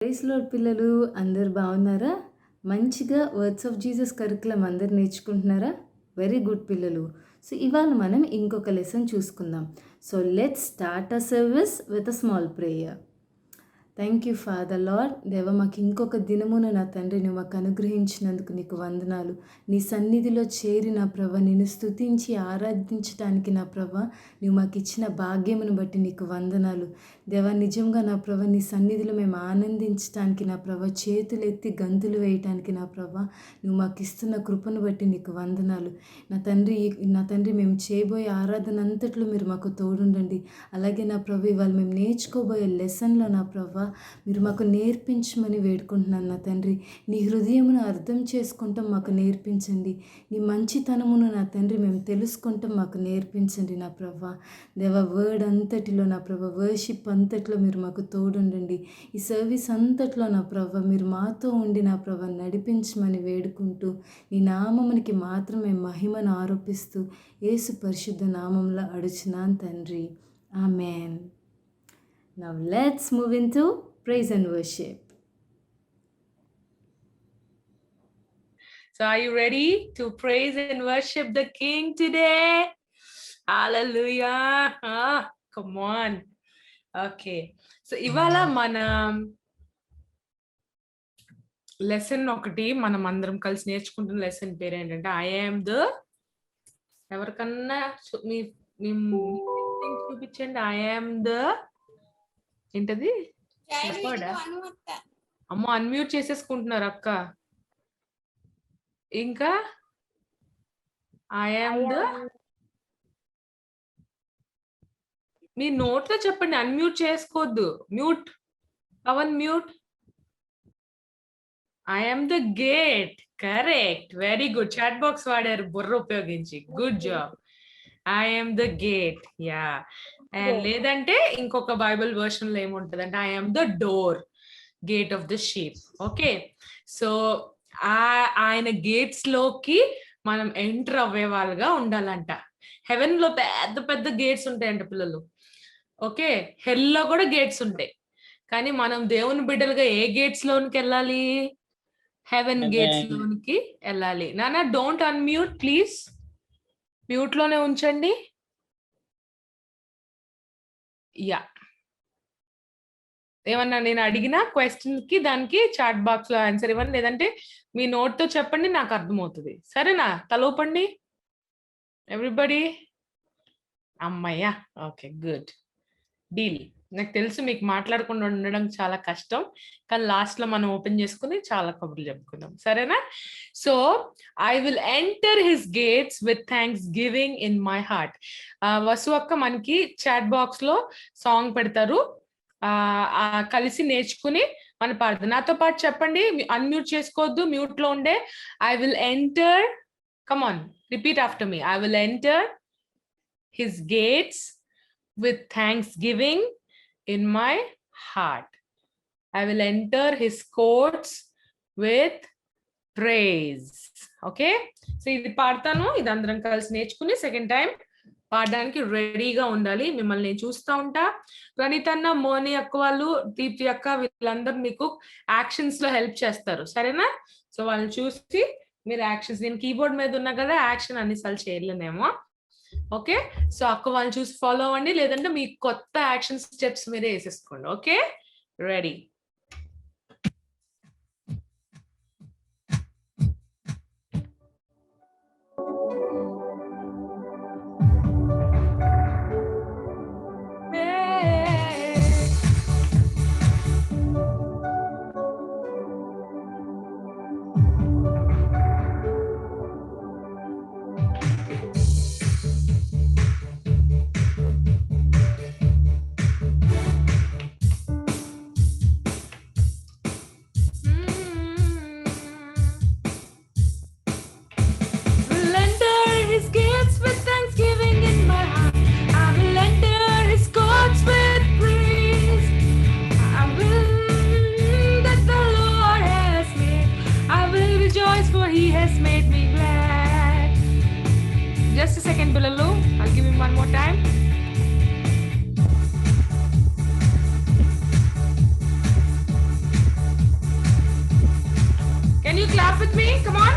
Praise lord పిల్లలు అందరు బాగున్నారా? మంచిగా వర్డ్స్ ఆఫ్ జీసస్ కరికులం అందరు నేర్చుకుంటున్నారా? వెరీ గుడ్ పిల్లలు. సో ఇవాళ మనం ఇంకొక లెసన్ చూసుకుందాం. So let's start a service with a small prayer. Thank you father lord. దేవ, మాకు ఇంకొక దినమున నా తండ్రి నువ్వు మాకు అనుగ్రహించినందుకు నీకు వందనాలు. నీ సన్నిధిలో చేరి నా ప్రభ నిన్ను స్తుతించి ఆరాధించడానికి నా ప్రభ నువ్వు మాకు ఇచ్చిన భాగ్యమును బట్టి నీకు వందనాలు. దేవ, నిజంగా నా ప్రభ నీ సన్నిధిలో మేము ఆనందించడానికి నా ప్రభ చేతులెత్తి గంతులు వేయటానికి నా ప్రభ నువ్వు మాకు ఇస్తున్న కృపను బట్టి నీకు వందనాలు. నా తండ్రి మేము చేయబోయే ఆరాధన అంతట్లో మీరు మాకు తోడుండండి. అలాగే నా ప్రభ ఇవాళ మేము నేర్చుకోబోయే లెసన్లో నా ప్రభ మీరు మాకు నేర్పించమని వేడుకుంటున్నాను నా తండ్రి. నీ హృదయమును అర్థం చేసుకుంటాం మాకు నేర్పించండి. నీ మంచితనమును నా తండ్రి మేము తెలుసుకుంటాం మాకు నేర్పించండి నా ప్రభా. దేవ, వర్డ్ అంతటిలో నా ప్రభా, వర్షిప్ అంతట్లో మీరు మాకు తోడుండండి. ఈ సర్వీస్ అంతట్లో నా ప్రభా మీరు మాతో ఉండి నా ప్రభా నడిపించమని వేడుకుంటూ నీ నామమునికి మాత్రమే మహిమను ఆరోపిస్తూ యేసు పరిశుద్ధ నామంలో అడుచున్నాను తండ్రి. Amen. Now let's move into praise and worship. So are you ready to praise and worship the King today? Hallelujah. Come on. Okay. So ivala manam lesson ఒకటి మనం అందరం కలిసి నేర్చుకుంటున్న లెసన్ పేరు ఏంటంటే I am the ఎవరికన్నా మీ చూపించండి. I am the ఏంటది? అమ్మ అన్మ్యూట్ చేసేసుకుంటున్నారు అక్క. ఇంకా ఐఎమ్ ద మీ నోట్లో చెప్పండి, అన్మ్యూట్ చేసుకోవద్దు. Mute Pavan mute. I'm the gate. Correct, very good. Chat box వాడారు బుర్ర ఉపయోగించి. Good job. I'm the gate. Yeah. లేదంటే ఇంకొక బైబిల్ వర్షన్ లో ఏముంటది అంటే I'm the door, gate of the sheep. Okay, so ఆయన గేట్స్ లోకి మనం ఎంటర్ అవ్వే వాళ్ళగా ఉండాలంట. హెవెన్ లో పెద్ద పెద్ద గేట్స్ ఉంటాయంట పిల్లలు. ఓకే, హెల్ లో కూడా గేట్స్ ఉంటాయి. కానీ మనం దేవుని బిడ్డలుగా ఏ గేట్స్ లోనికి వెళ్ళాలి? హెవెన్ గేట్స్ లోనికి వెళ్ళాలి. నానా డోంట్ అన్మ్యూట్ ప్లీజ్, మ్యూట్ లోనే ఉంచండి. యా, ఏమన్నా నేను అడిగిన క్వశ్చన్ కి దానికి చాట్ బాక్స్ లో ఆన్సర్ ఇవ్వండి, లేదంటే మీ నోట్ తో చెప్పండి, నాకు అర్థమవుతుంది. సరేనా? తలూపండి ఎవ్రీబడి. అమ్మయ్యా, ఓకే గుడ్ డీల్. నాకు తెలుసు మీకు మాట్లాడకుండా ఉండడం చాలా కష్టం, కానీ లాస్ట్ లో మనం ఓపెన్ చేసుకుని చాలా కబుర్లు చెప్పుకుందాం. సరేనా? So I will enter his gates with thanks giving in my heart. Vasu అక్క మనకి చాట్ బాక్స్ లో సాంగ్ పెడతారు, కలిసి నేర్చుకుని మన పాడదు. నాతో పాటు చెప్పండి, అన్మ్యూట్ చేసుకోవద్దు, మ్యూట్ లో ఉండే. I will enter, come on repeat after me. I will enter his gates with thanksgiving in my heart. I will enter his courts with praise. Okay, so ఇది పాడతాను, ఇది అందరం కలిసి నేర్చుకుని సెకండ్ టైం పాడడానికి రెడీగా ఉండాలి. మిమ్మల్ని నేను చూస్తూ ఉంటా. ప్రణీతన్న, మోని అక్క వాళ్ళు, దీప్తి అక్క, వీళ్ళందరూ మీకు యాక్షన్స్ లో హెల్ప్ చేస్తారు. సరేనా? సో వాళ్ళని చూసి మీరు యాక్షన్స్, నేను కీబోర్డ్ మీద ఉన్నా కదా, యాక్షన్ అన్నిసార్లు చేయలేనేమో. ఓకే, సో అక్క వాళ్ళని చూసి ఫాలో అవ్వండి, లేదంటే మీ కొత్త యాక్షన్ స్టెప్స్ మీరే వేసేసుకోండి. Okay, ready? Just a second, Bilalu. I'll give him one more time. clap with me. Come on.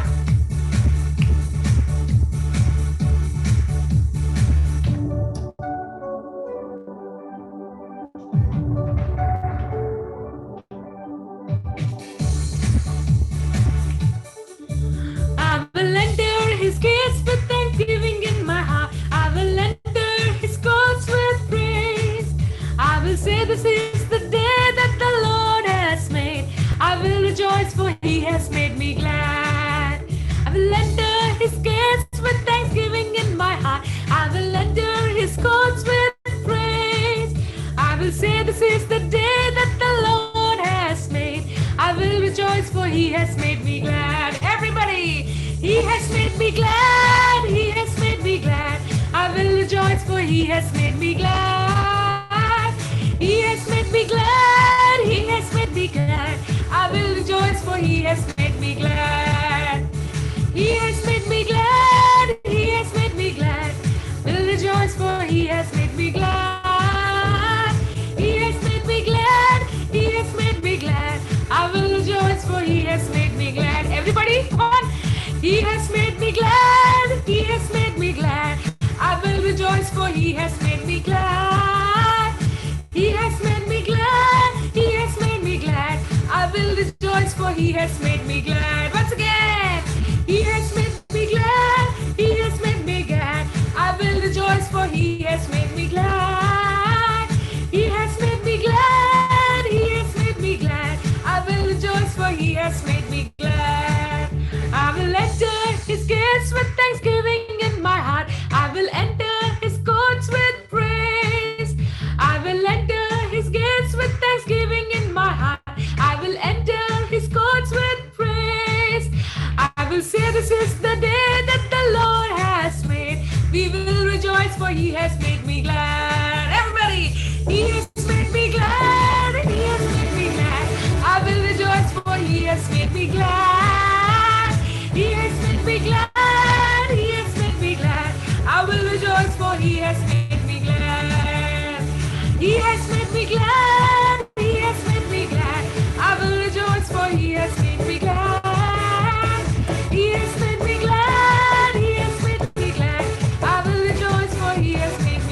I will enter his gates with thanksgiving in my heart. I will enter his courts with praise. I will say this is the day that the Lord has made. I will rejoice for he has made me glad. I will enter his gates with thanksgiving in my heart. I will enter his courts with praise. I will say this is the day that the Lord has made. I will rejoice for he has made me glad. Everybody, he has made me glad. He has made me glad. I will rejoice for he has made me glad. He has made me glad. He has made me glad. I will rejoice for he has made me glad. He has made me glad. He has made me glad. Will rejoice for he has made me glad. He has made me glad. He has made me glad. I will rejoice for he has made me glad. Everybody, come on. He has made me glad. He has made me glad. I will rejoice for he has made me glad. He has made me glad. He has made me glad. I will rejoice for he has made me glad. Once again. He has made me glad. He has made me glad. I will rejoice for he has made me glad. He has made me glad. He has made me glad. I will rejoice for he has made me glad. I will enter his gates with thanksgiving in my heart. I will enter his courts with praise. I will enter his gates with thanksgiving in my heart. I will enter his courts with praise. I will say this is the day that the Lord has made. We will rejoice for he has made me glad. Everybody, he has made me glad. He has made me glad. I will rejoice for he has made me glad. He has made me glad. He has made me glad. I will rejoice for he has made me glad. He has made me glad. He has made me glad. I will rejoice for he has made me glad. He has made me glad. He has made me glad. I will rejoice for he has made me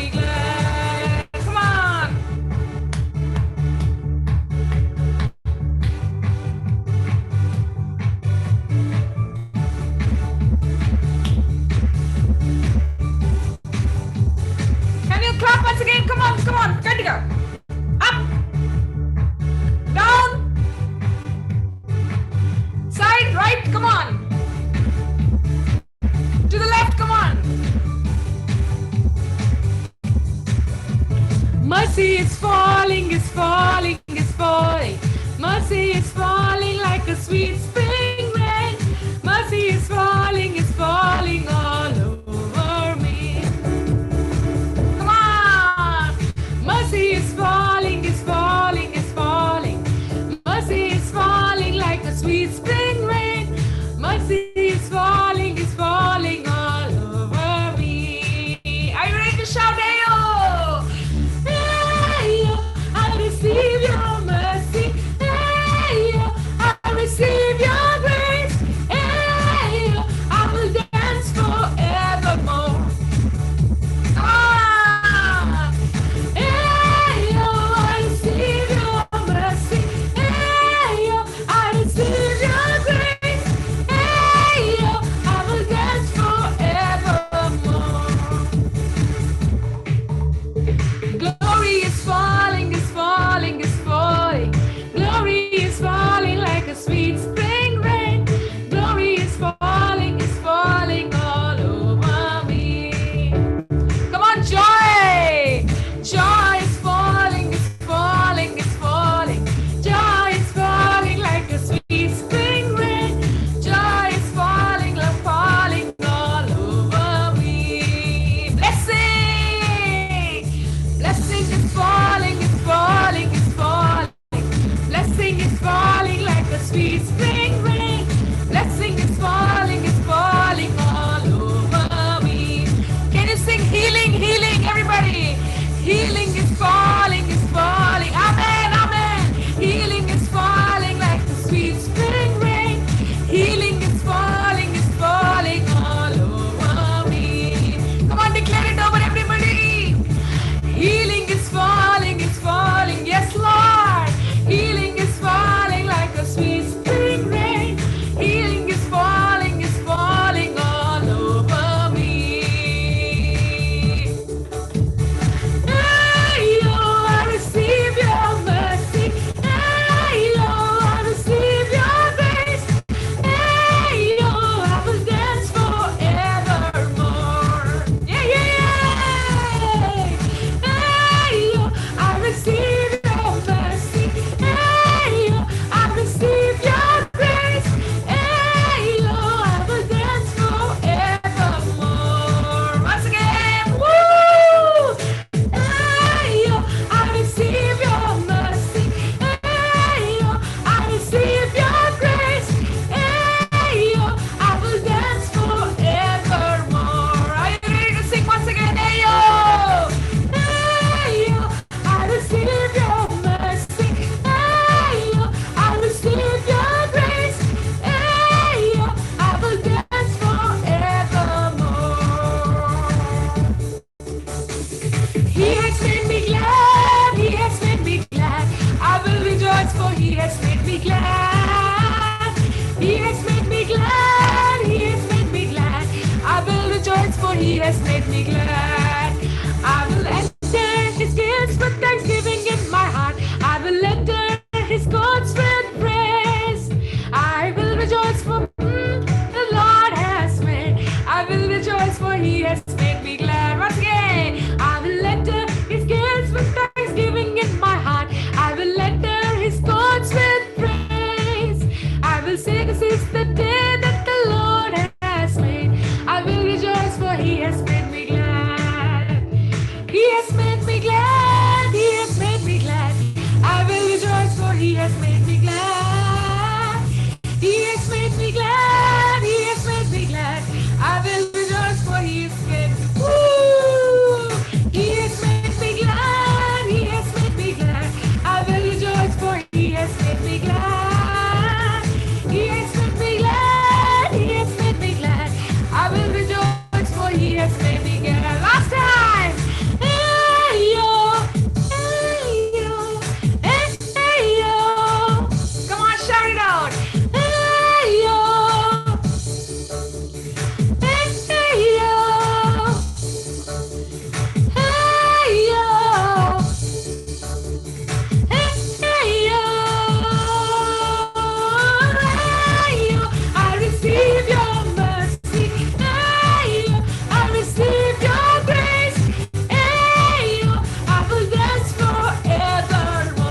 me glad. He has made me glad. He has made me glad. I will rejoice, for He has made me glad. I will enter His gates with thanksgiving in my heart. I will enter His courts with praise. I will rejoice, for the Lord has made. I will rejoice, for He has made me glad. Once again, I will enter His gates with thanksgiving in my heart. I will enter His courts with praise. I will say, this is the day that the Lord has made. I will rejoice, for He has made me glad. He has made me glad. He has made me glad. I will rejoice, for He has made me glad. He has made me glad. He has made me glad. I will rejoice, for He has made. Woo! He has made me glad. He has made me glad. I will rejoice, for He has made me glad. He has made me glad. He has made me glad. I will rejoice, for He has made me glad. Last time. Hey yo, hey yo, hey yo. Come on, shout it out. Hey yo, hey yo, hey yo, hey yo, hey yo. I receive your mercy. Hey yo, I receive your grace. Hey yo, I will dance forevermore.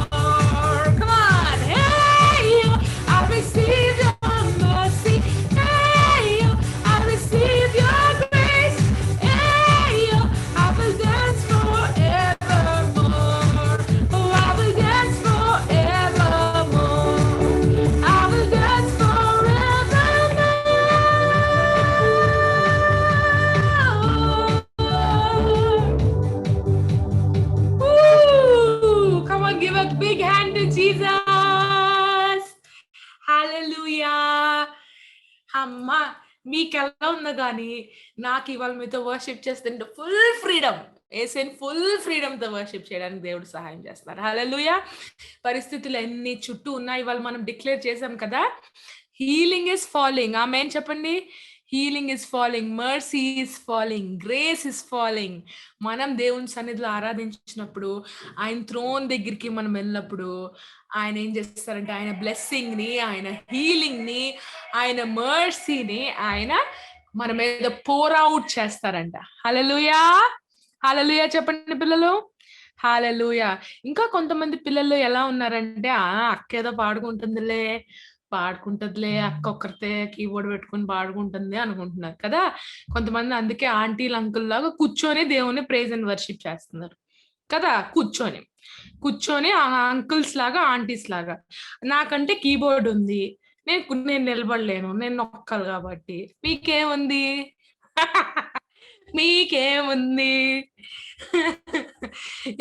Come on. Hey yo, I receive your mercy. Hey yo, I receive your grace. Hey yo, I will dance forevermore. Oh, I will dance forevermore. I will dance forevermore. Woo! Come on, give a big hand to Jesus. Hallelujah. అమ్మ మీకు ఎలా ఉందో కానీ నాకు ఇవాళ మీతో worship చేస్తుంటే full freedom ఏసేన్ full ఫ్రీడమ్తో worship చేయడానికి దేవుడు సహాయం చేస్తారు. హల్లెలూయా. పరిస్థితులు ఎన్ని చుట్టూ ఉన్నాయి ఇవాళ మనం డిక్లేర్ చేసాం కదా, హీలింగ్ ఇస్ ఫాలోయింగ్. ఆమేన్ చెప్పండి. Healing is following, mercy is following, grace is following. మనం దేవుని సన్నిధిలో ఆరాధించినప్పుడు, ఆయన థ్రోన్ దగ్గరికి మనం వెళ్ళినప్పుడు ఆయన ఏం చేస్తారంటే ఆయన బ్లెస్సింగ్ ని, ఆయన హీలింగ్ ని, ఆయన మర్సీని ఆయన మన మీద పోర్ అవుట్ చేస్తారంట. హల్లెలూయా. హల్లెలూయా చెప్పండి పిల్లలు. హల్లెలూయా. ఇంకా కొంతమంది పిల్లలు ఎలా ఉన్నారంటే అక్కేదో పాడుకుంటుందిలే అక్క ఒక్కరితే కీబోర్డ్ పెట్టుకుని పాడుకుంటుంది అనుకుంటున్నారు కదా కొంతమంది. అందుకే ఆంటీలు అంకుల్ లాగా కూర్చొని దేవుని ప్రైజ్ అండ్ వర్షిప్ చేస్తున్నారు కదా, కూర్చొని ఆ అంకుల్స్ లాగా ఆంటీస్ లాగా. నాకంటే కీబోర్డ్ ఉంది, నేను నిలబడలేను, నేను నొక్కాలి కాబట్టి. మీకేముంది? మీకేముంది?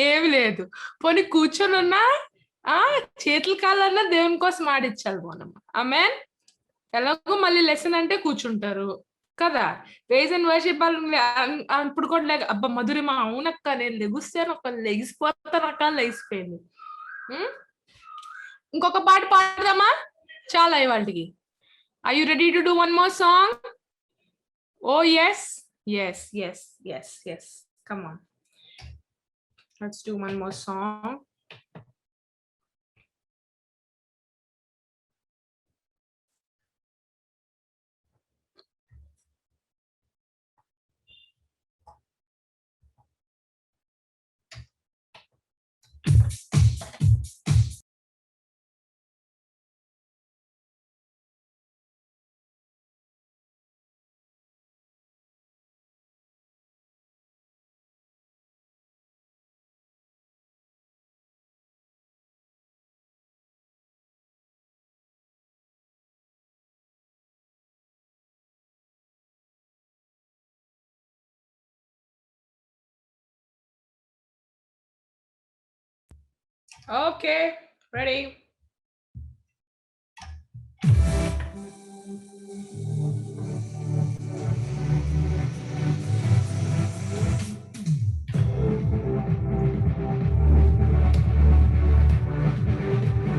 ఏమి లేదు. పోనీ కూర్చొని ఉన్నా చేతుల కాళ్ళన్నా దేవుని కోసం ఆడించాలి మనం. ఆమేన్. ఎలాగో మళ్ళీ లెసన్ అంటే కూర్చుంటారు కదా, ప్రైజ్ అండ్ వర్షిప్ అప్పుడు కూడా అబ్బా మధురిమ అవునక్క నేను లెగుస్తాను, ఒక లెగిసిపోతానక్క, లెగిసిపోయింది. ఇంకొక పాట పాడదామా? చాలా ఇవాళకి. Are you ready to do one more song? Oh yes. Come on. Let's do one more song. Okay, ready.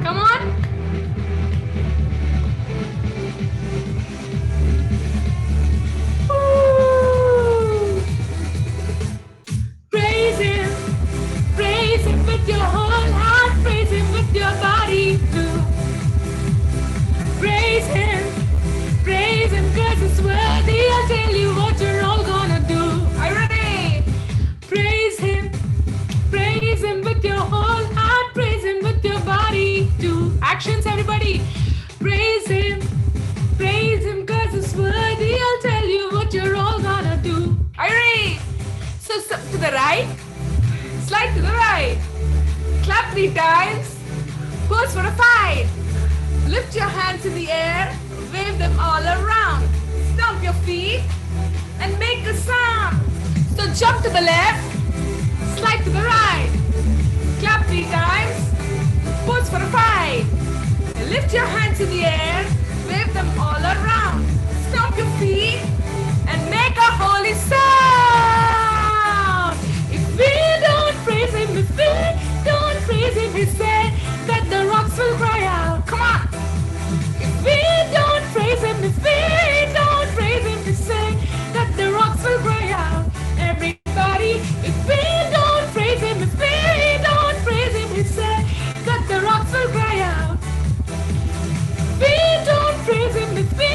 Come on. actions, everybody. Praise him cause it's worthy. I'll tell you what you're all gonna do. Are you ready? So step to the right, slide to the right, clap 3 times, pose for a fight. Lift your hands in the air, wave them all around. Stomp your feet and make a sound. So jump to the left, slide to the right, clap 3 times, pose for a fight. Lift your hands in the air, wave them all around. Stomp your feet and make a holy sound. If we don't praise him, if we don't praise him, he said that the rocks will cry out. Come on. If we don't praise him, if we don't praise him, he said that the rocks will cry out. Everybody, if we don't praise him, if we don't praise him, he said that the rocks will cry out. We don't praise him, if we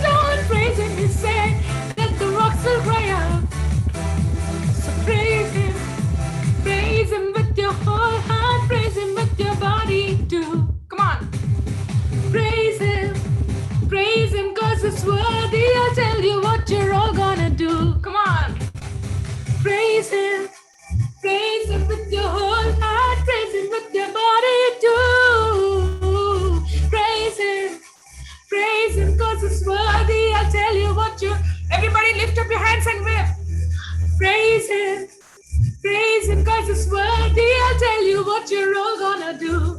don't praise him, he said that the rocks will cry out. So praise him with your whole heart, praise him with your body too. Come on. Praise him cause it's worthy. I'll tell you what you're all gonna do. Come on. Praise him with your whole heart, praise him with your body too. Praise him cause it's worthy. I'll tell you what you. Everybody lift up your hands and whip. Praise him cause it's worthy. I'll tell you what you're all gonna do.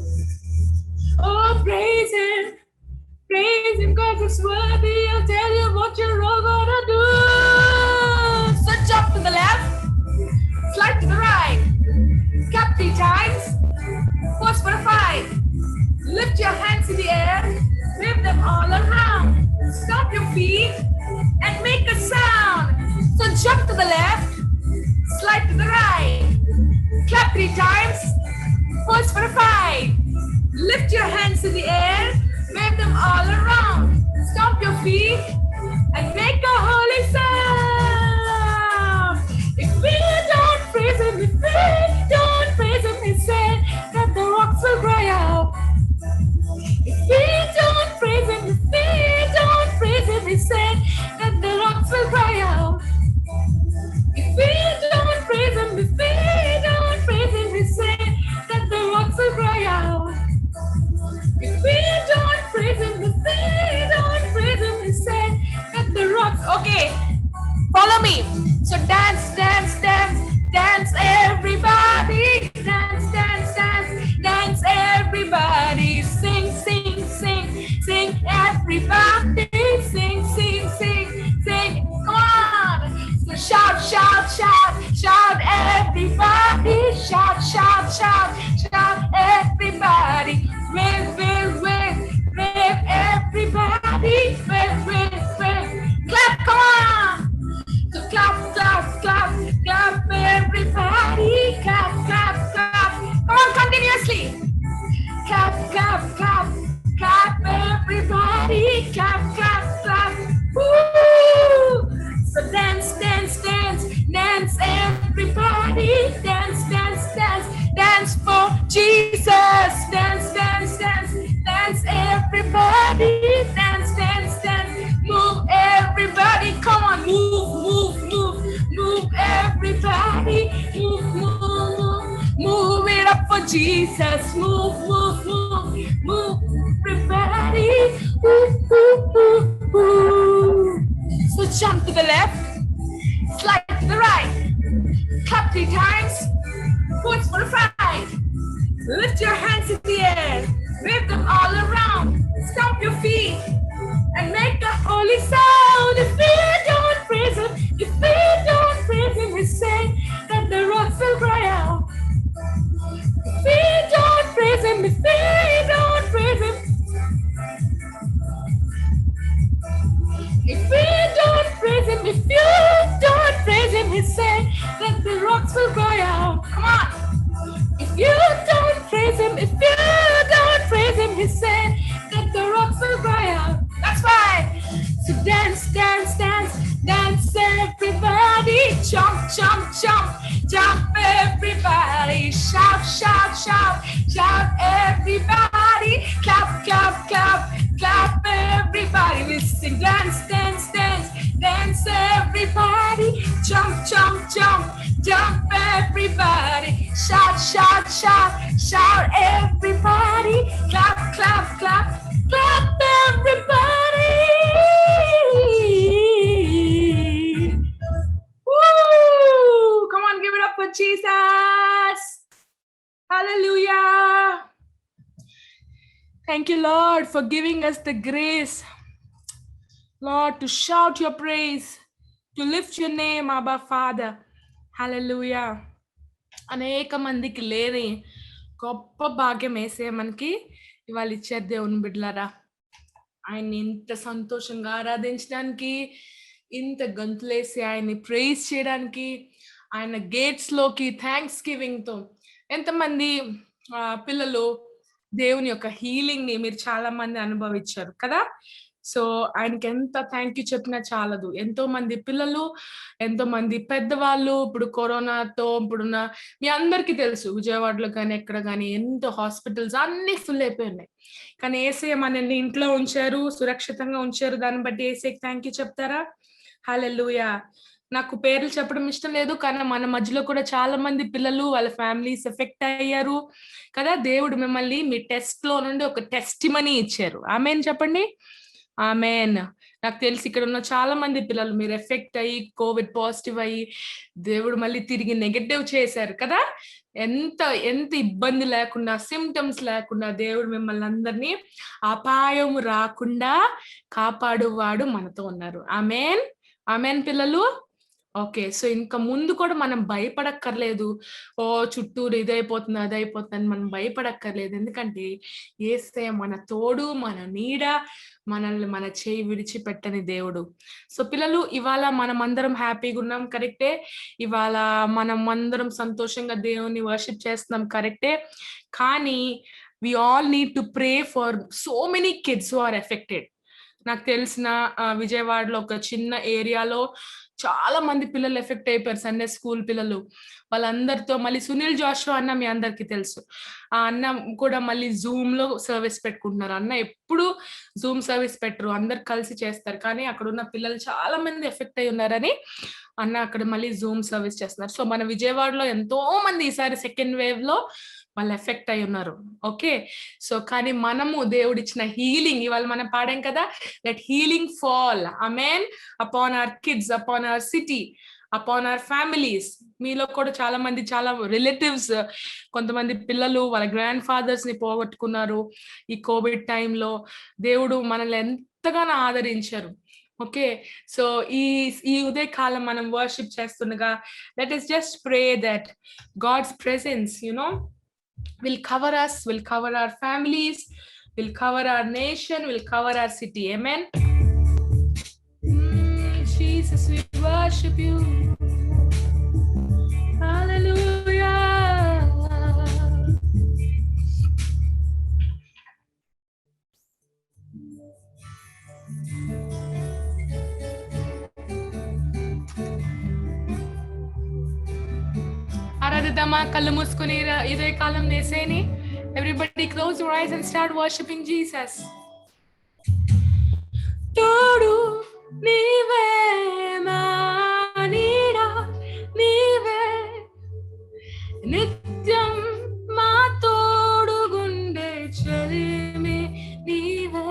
Oh, praise him cause it's worthy. I'll tell you what you're all gonna do. So jump to the left, slide to the right, clap 3 times, pose for a fight. Lift your hands in the air, wave them all around. Stomp your feet and make a sound. So jump to the left, slide to the right, clap 3 times, pose for a fight. Lift your hands in the air, wave them all around. Stomp your feet and make a holy sound. If we don't praise him, if we don't praise him, he said that the rocks will cry out. If we don't praise him, if we don't praise him, he said that the rocks will cry out. If we don't praise him, if we don't praise him, he said that the rocks will cry out. If we don't praise him, if we don't praise him, he said that the rocks. Okay, follow me. So dance, dance, dance, dance, everybody. Dance, dance, dance, dance, everybody. Sing, sing, sing, sing, everybody. Sing, sing, sing, sing. Come on. So shout, shout, shout, shout, everybody. Shout, shout, shout, shout, everybody. Wave, wave, wave, wave, everybody. Wave, wave, wave. Clap, come on. So clap, clap, clap, clap, everybody. Clap, clap, clap. Come on, continuously. Clap, clap, clap, clap, everybody. Clap, clap, clap. Woo! So dance, dance, dance, dance, everybody. Dance, dance, dance, dance for Jesus. Dance, dance, dance, dance, everybody. Dance, dance, dance. Move, everybody. Come on, move, move, move, move, everybody. Move, move, move, move it up for Jesus. Move, move, move, move, everybody. Woo, woo, woo, woo. So jump to the left, slide to the right, clap 3 times, pose for a fight. Lift your hands in the air, wave them all around, stomp your feet, and make a holy sound. If we don't praise him, if we don't praise him, he said that the rocks will cry out. If we don't praise him, if we don't praise him, if we don't praise him, if you don't praise him, he said that the rocks will cry out. Come on. If you don't praise him, if you don't praise him, he said that the rocks will cry out. That's right. So dance, dance, dance, dance, everybody. Jump, jump, jump, jump, everybody. Shout, shout, shout, shout, everybody. Clap Lord, for giving us the grace, Lord, to shout your praise, to lift your name, Abba Father. Hallelujah. అనేక మందికి లేని గొప్ప భాగ్యం వేసే మనకి ఇవాళ ఇచ్చారు దేవుని బిడ్డలారా. ఆయన్ని ఇంత సంతోషంగా ఆరాధించడానికి, ఇంత గంతులేసి ఆయన్ని ప్రైజ్ చేయడానికి, ఆయన గేట్స్ లోకి థ్యాంక్స్ గివింగ్ తో ఎంతమంది పిల్లలు దేవుని యొక్క హీలింగ్ ని మీరు చాలా మంది అనుభవించారు కదా. సో ఆయనకి ఎంత థ్యాంక్ యూ చెప్పినా చాలదు. ఎంతో మంది పిల్లలు, ఎంతో మంది పెద్దవాళ్ళు ఇప్పుడు కరోనాతో ఇప్పుడున్న మీ అందరికీ తెలుసు విజయవాడలో కానీ ఎక్కడ కానీ ఎంతో హాస్పిటల్స్ అన్ని ఫుల్ అయిపోయినాయి. కానీ ఏసయ్య మనల్ని ఇంట్లో ఉంచారు, సురక్షితంగా ఉంచారు. దాన్ని బట్టి ఏసయ్యకి థ్యాంక్ యూ చెప్తారా? హల్లెలూయా. నాకు పేర్లు చెప్పడం ఇష్టం లేదు, కానీ మన మధ్యలో కూడా చాలా మంది పిల్లలు వాళ్ళ ఫ్యామిలీస్ ఎఫెక్ట్ అయ్యారు కదా. దేవుడు మిమ్మల్ని మీ టెస్ట్ లో నుండి ఒక టెస్టిమనీ ఇచ్చారు. ఆమేన్ చెప్పండి. ఆమేన్. నాకు తెలిసి ఇక్కడ ఉన్న చాలా మంది పిల్లలు మీరు ఎఫెక్ట్ అయ్యి కోవిడ్ పాజిటివ్ అయ్యి దేవుడు మళ్ళీ తిరిగి నెగటివ్ చేశారు కదా. ఎంత ఎంత ఇబ్బంది లేకుండా, సిమ్టమ్స్ లేకుండా దేవుడు మిమ్మల్ని అందరినీ అపాయం రాకుండా కాపాడువాడు మనతో ఉన్నారు. ఆమేన్. ఆమేన్ పిల్లలు. ఓకే, సో ఇంకా ముందు కూడా మనం భయపడక్కర్లేదు. ఓ చుట్టూరు ఇదైపోతుంది అదైపోతుంది అని మనం భయపడక్కర్లేదు. ఎందుకంటే యేసయ్య మన తోడు, మన నీడ, మనల్ని మన చేయి విడిచిపెట్టని దేవుడు. సో పిల్లలు, ఇవాళ మనం అందరం హ్యాపీగా ఉన్నాం, కరెక్టే. ఇవాళ మనం అందరం సంతోషంగా దేవుని వర్షిప్ చేస్తున్నాం, కరెక్టే. కానీ we all need to pray for so many kids who are affected. నాకు తెలిసిన విజయవాడలో ఒక చిన్న ఏరియాలో చాలా మంది పిల్లలు ఎఫెక్ట్ అయిపోయారు, సండే స్కూల్ పిల్లలు. వాళ్ళందరితో మళ్ళీ సునీల్ జోషువా అన్న మీ అందరికి తెలుసు. ఆ అన్న కూడా మళ్ళీ జూమ్ లో సర్వీస్ పెట్టుకుంటున్నారు. అన్న ఎప్పుడు జూమ్ సర్వీస్ పెట్టరు, అందరు కలిసి చేస్తారు. కానీ అక్కడ ఉన్న పిల్లలు చాలా మంది ఎఫెక్ట్ అయి ఉన్నారని అన్న అక్కడ మళ్ళీ జూమ్ సర్వీస్ చేస్తున్నారు. సో మన విజయవాడలో ఎంతో మంది ఈసారి సెకండ్ వేవ్ లో వాళ్ళు ఎఫెక్ట్ అయి ఉన్నారు. ఓకే, సో కానీ మనము దేవుడిచ్చిన హీలింగ్ ఇవాళ మనం పాడాం కదా, let healing fall amen upon our kids, upon our city, upon our families. మీలో కూడా చాలా మంది చాలా రిలేటివ్స్, కొంతమంది పిల్లలు వాళ్ళ గ్రాండ్ ఫాదర్స్ ని పోగొట్టుకున్నారు ఈ కోవిడ్ టైంలో. దేవుడు మనల్ని ఎంతగానో ఆదరించారు. ఓకే, సో ఈ ఉదయకాలం మనం వర్షిప్ చేస్తుండగా let us just pray that God's presence, will cover us, will cover our families, will cover our nation, will cover our city. Amen. Jesus, we worship you. Hallelujah. ఆరాధిద్దామా కళ్ళు మూసుకుని ఇదే కాలం నేసేని. Everybody close your eyes and start worshiping Jesus. తోడు నీవే మా నీడ నీవే, నిత్యం మా తోడుగుండే చెలిమి నీవే.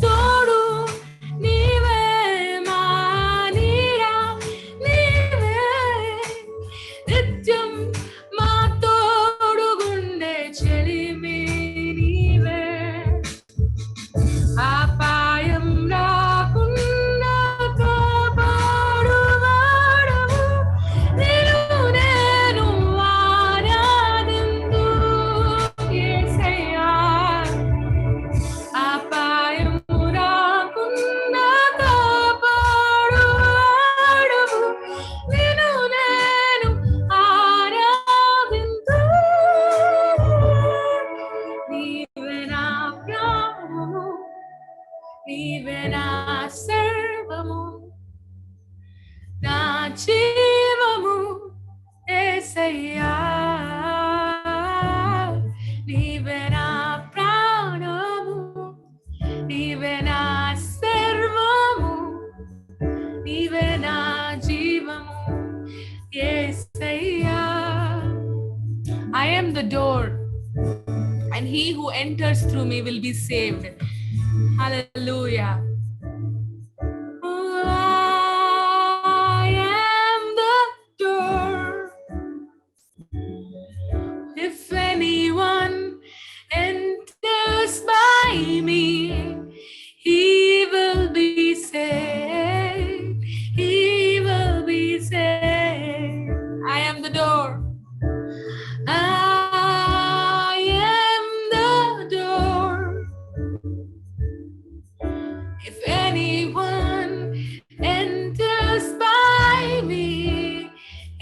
తోడు నీవే మా నీడ నీవే, నిత్యం మా తోడుగుండే చెలిమి నీవే. అపాయం రాకుండా కాపాడువాడవు, నిన్ను నేను ఆరాధింతు యేసయ్యా. అపాయం రాకుండా కాపాడువాడవు, నిన్ను నేను ఆరాధింతు. నీవే నా ప్రాణము, నీవే నా సర్వము, నా జీవము యేసయ్యా. నీవే నా ప్రాణము, నీవే నా సర్వము, నీవే నా జీవము యేసయ్యా. I am the door, and he who enters through me will be saved. Hallelujah. I am the door. If anyone enters If anyone enters by me,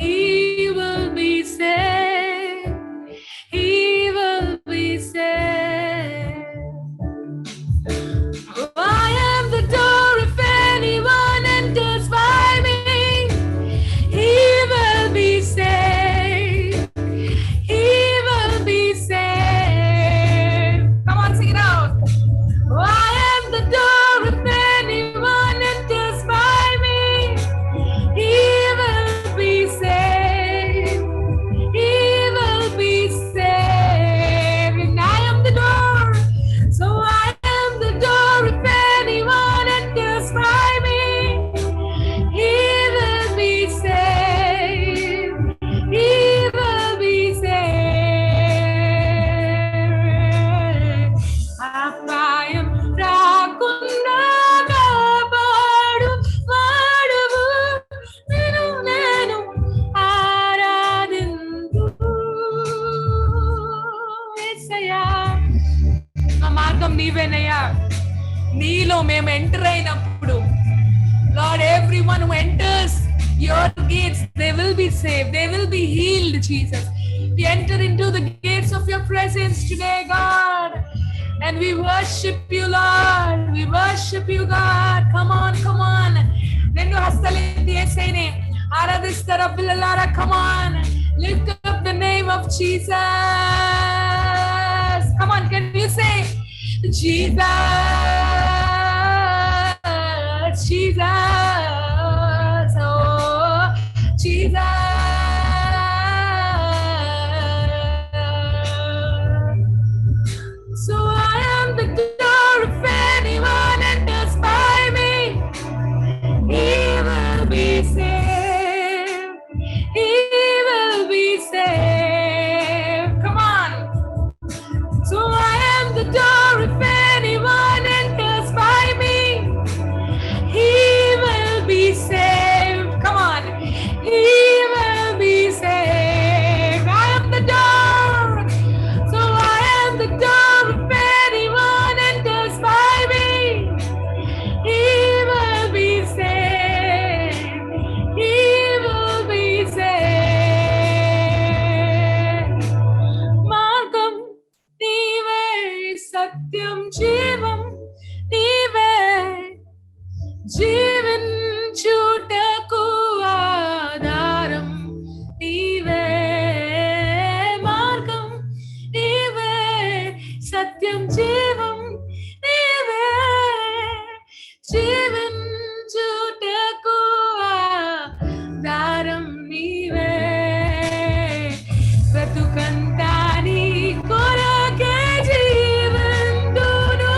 he will be saved. He will be saved. I am the door. If anyone enters by me, he will be saved. He will be saved. Come on, sing it out. I am the door. If anyone enters by me, he will be saved. He will be saved. And I am the door. So I am the door. If anyone enters by me, he will be saved. He will be saved. అపాయం రాకుండా కాపాడు వాడవు నేను ఆరాధింతు. యేసయ్యా, మా మార్గం నీవేనయ్యా. నీలో మేము ఎంటర్ అయినప్పుడు, Lord, everyone who enters your gates, they will be saved. They will be healed, Jesus. We enter into the gates of your presence today, God. And we worship you, Lord. We worship you, God. Come on, come on. Rendu hastalindi yesaine aradhistara pillara. Come on. Lift up the name of Jesus. Come on, can you say Jesus, Jesus, oh Jesus. So I am the door. If anyone enters by me, he will be saved. He will be saved. Come on. So I am the door. If anyone enters by me, he will be saved. Come on. He will be saved. I am the door. So I am the door. If anyone enters by me, he will be saved. He will be saved. మార్గం నీవే, సత్యం జీవం నీవే, జీవించుటకు ఆధారం నీవే. మార్గం నీవే, సత్యం జీవం నీవే, జీవించుటకు ఆధారం నీవే. బ్రతుకంతా నీ కొరకే జీవింతును.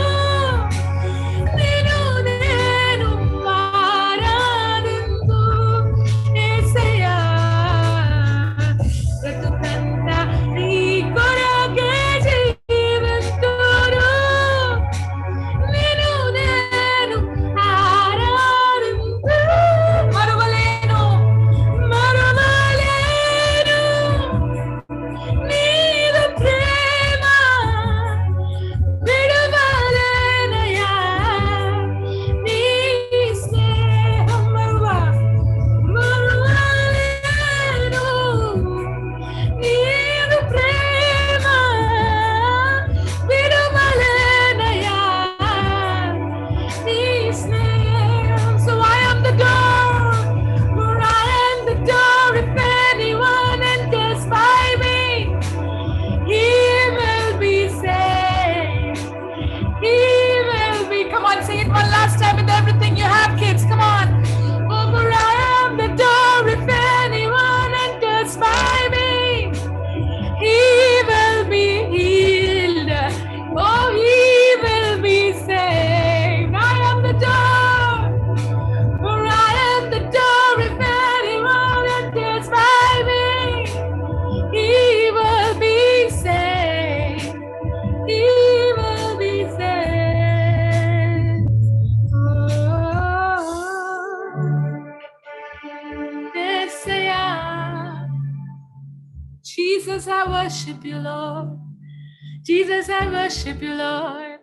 నిన్ను నేను ఆరాధింతు. యేసయ్యా, బ్రతుకంతా నీ కొరకే జీవింతును. నిన్ను నేను ఆరాధింతు. మరువలేను, మరువలేను నీదు ప్రేమ, విడువలేనయ్యా నీ స్నేహం. మరువలేను నీదు ప్రేమ, విడువలేనయ్యా నీ స్నేహం. So I am the door, for I am the door. If anyone enters by me, he will be saved. He will be. Come on, sing it one last time with everything you have, kids. Come on. Oh, for I am the door. If anyone enters by me, he will be healed. Oh, he will be saved. I am the door. For I am the door. If anyone enters by me, he will be saved. He will be saved. Oh, Messiah. Jesus, I worship you, Lord. Jesus, I worship you, Lord.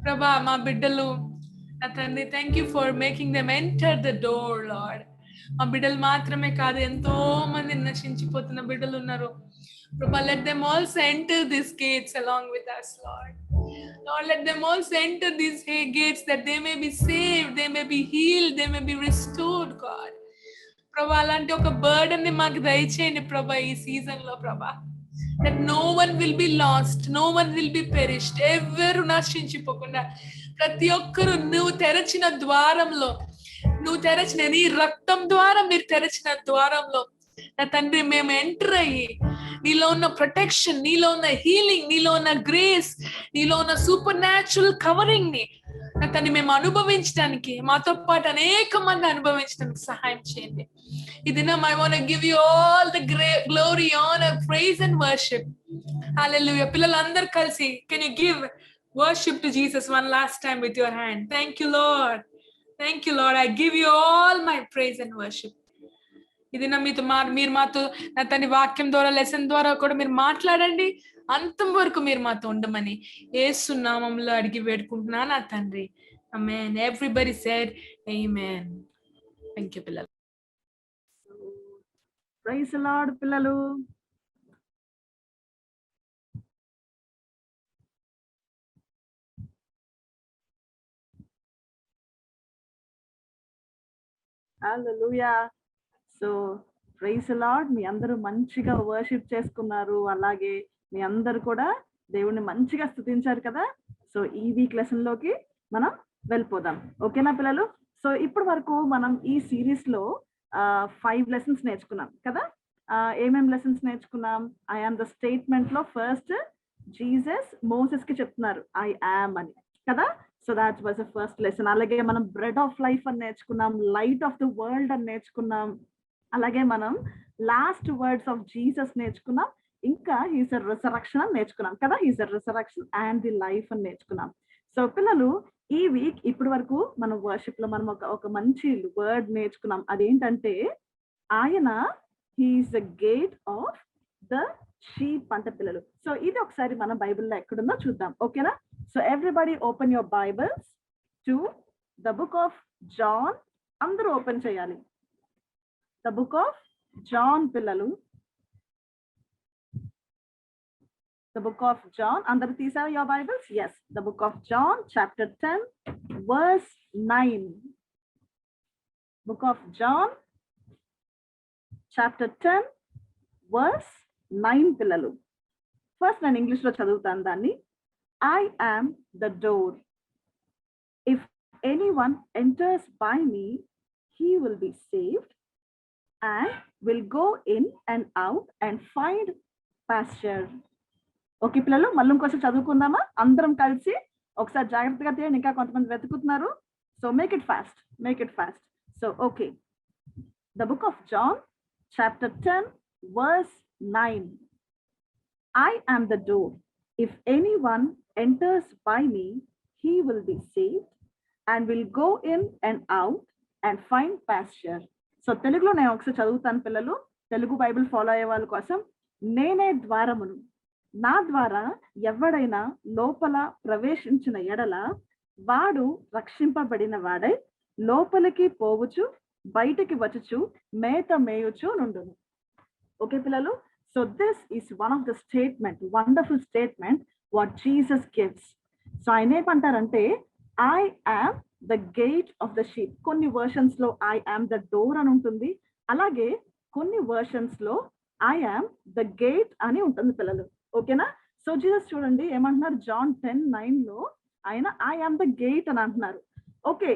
ప్రభా, మా బిడ్డలు నా తండ్రి thank you for making them enter the door lord. మా బిడ్డలు మాత్రమే కాదు, ఎంతో మంది నశించిపోతున్న బిడ్డలు ఉన్నారు ప్రభా. let them also enter these gates along with us, Lord. Lord, let them also enter these gates that they may be saved, they may be healed, they may be restored, God. ప్రభా, అలాంటి ఒక burden ని మాకు దయచేయండి ప్రభా ఈ season లో ప్రభా. that no one will be lost, no one will be perished, ఎవరు నశించిపోకుండా ప్రతి ఒక్కరు నువ్వు తెరచిన ద్వారంలో, నువ్వు తెరచిన నీ రక్తం ద్వారా మీరు తెరచిన ద్వారంలో నా తండ్రి మేము ఎంటర్ అయ్యి నీలో ఉన్న ప్రొటెక్షన్, నీలో ఉన్న హీలింగ్, నీలో ఉన్న గ్రేస్, నీలో ఉన్న సూపర్ న్యాచురల్ కవరింగ్ ని నా తండ్రి మేము అనుభవించడానికి, మాతో పాటు అనేక మంది అనుభవించడానికి సహాయం చేయండి. ఈ దినం I want to give you all the glory, honor, praise and worship. Hallelujah. పిల్లలందరూ కలిసి can you give worship to Jesus one last time with your hand? Thank you, Lord. Thank you, Lord. I give you all my praise and worship. ఇది నా మీతో మీరు మాతో నా తండ్రి వాక్యం ద్వారా, లెసన్ ద్వారా కూడా మీరు మాట్లాడండి. అంతం వరకు మీరు మాతో ఉండమని యేసు నామములో అడిగి వేడుకుంటున్నా నా తండ్రి. Amen. Everybody said amen. Thank you పిల్లలు. ప్రైజ్ ది లార్డ్ పిల్లలు. Hallelujah. So praise the lord. మీ అందరూ మంచిగా వర్షిప్ చేసుకున్నారు, అలాగే మీ అందరు కూడా దేవుణ్ణి మంచిగా స్తుతించారు కదా. సో ఈ వీక్ లెసన్ లోకి మనం వెళ్ళిపోదాం. ఓకేనా పిల్లలు? సో ఇప్పటి వరకు మనం ఈ సిరీస్ లో 5 లెసన్స్ నేర్చుకున్నాం కదా. ఏమేం లెసన్స్ నేర్చుకున్నాం? ఐ ఆమ్ ద స్టేట్మెంట్ లో ఫస్ట్ జీసస్ మోసెస్ కి చెప్తున్నారు ఐ ఆమ్ అని కదా. So that was the first lesson. అలాగే మనం బ్రెడ్ ఆఫ్ లైఫ్ అని నేర్చుకున్నాం, లైట్ ఆఫ్ ద వరల్డ్ అని నేర్చుకున్నాం, అలాగే మనం లాస్ట్ వర్డ్స్ ఆఫ్ జీసస్ నేర్చుకున్నాం, ఇంకా హీస్ ద రిసరెక్షన్ అని నేర్చుకున్నాం కదా. He's the resurrection and the life అని నేర్చుకున్నాం. సో పిల్లలు ఈ వీక్ ఇప్పటి వరకు మనం వర్షిప్ లో మనం ఒక మంచి వర్డ్ నేర్చుకున్నాం. అదేంటంటే ఆయన he's the gate of the sheep అంట పిల్లలు. సో ఇది ఒకసారి మన బైబిల్లో ఎక్కడుందో చూద్దాం. ఓకేనా? So everybody open your Bibles to the book of John. అందరూ ఓపెన్ చేయాలి. ద బుక్ ఆఫ్ జాన్ పిల్లలు. The book of John. Andaru teesaru your Bibles? Yes. The book of John, chapter 10, verse 9. Book of John, chapter 10, verse 9 pillalu. First నేను English లో చదువుతాను దాన్ని. I am the door. If anyone enters by me, he will be saved and will go in and out and find pasture. Okay పిల్లలు, మళ్ళీ ఇంకోసారి చదువుకుందామా? అందరం కలిసి ఒకసారి జాగ్రత్తగా తీయండి, ఇంకా కొంతమంది వెతుకుతున్నారు. So make it fast, make it fast. So okay, the book of John chapter 10 verse 9. I am the door. If anyone enters by me, he will be saved and will go in and out and find pasture. So తెలుగులో నేను ఒకసారి చదువుతాను పిల్లలు, Telugu Bible follow అయ్యే వాళ్ళ కోసం. నేనే ద్వారమును, నా ద్వారా ఎవడైనా లోపల ప్రవేశించిన ఎడల వాడు రక్షింపబడిన వాడై లోపలికి పోవచ్చు, బయటికి వచ్చుచు మేత మేయుచు నుండును. ఓకే పిల్లలు, so this is one of the statement, wonderful statement what Jesus gives. So ఆయన ఏమంటారంటే I am the gate of the sheep. కొన్ని వర్షన్స్ లో ఐ యామ్ ద డోర్ అని ఉంటుంది, అలాగే కొన్ని వర్షన్స్ లో ఐ యామ్ ద గేట్ అని ఉంటుంది పిల్లలు. ఓకేనా? సో జీసస్ చూడండి ఏమంటున్నారు, జాన్ 10:9 లో ఆయన ఐ యామ్ ద గేట్ అని అంటున్నారు. ఓకే,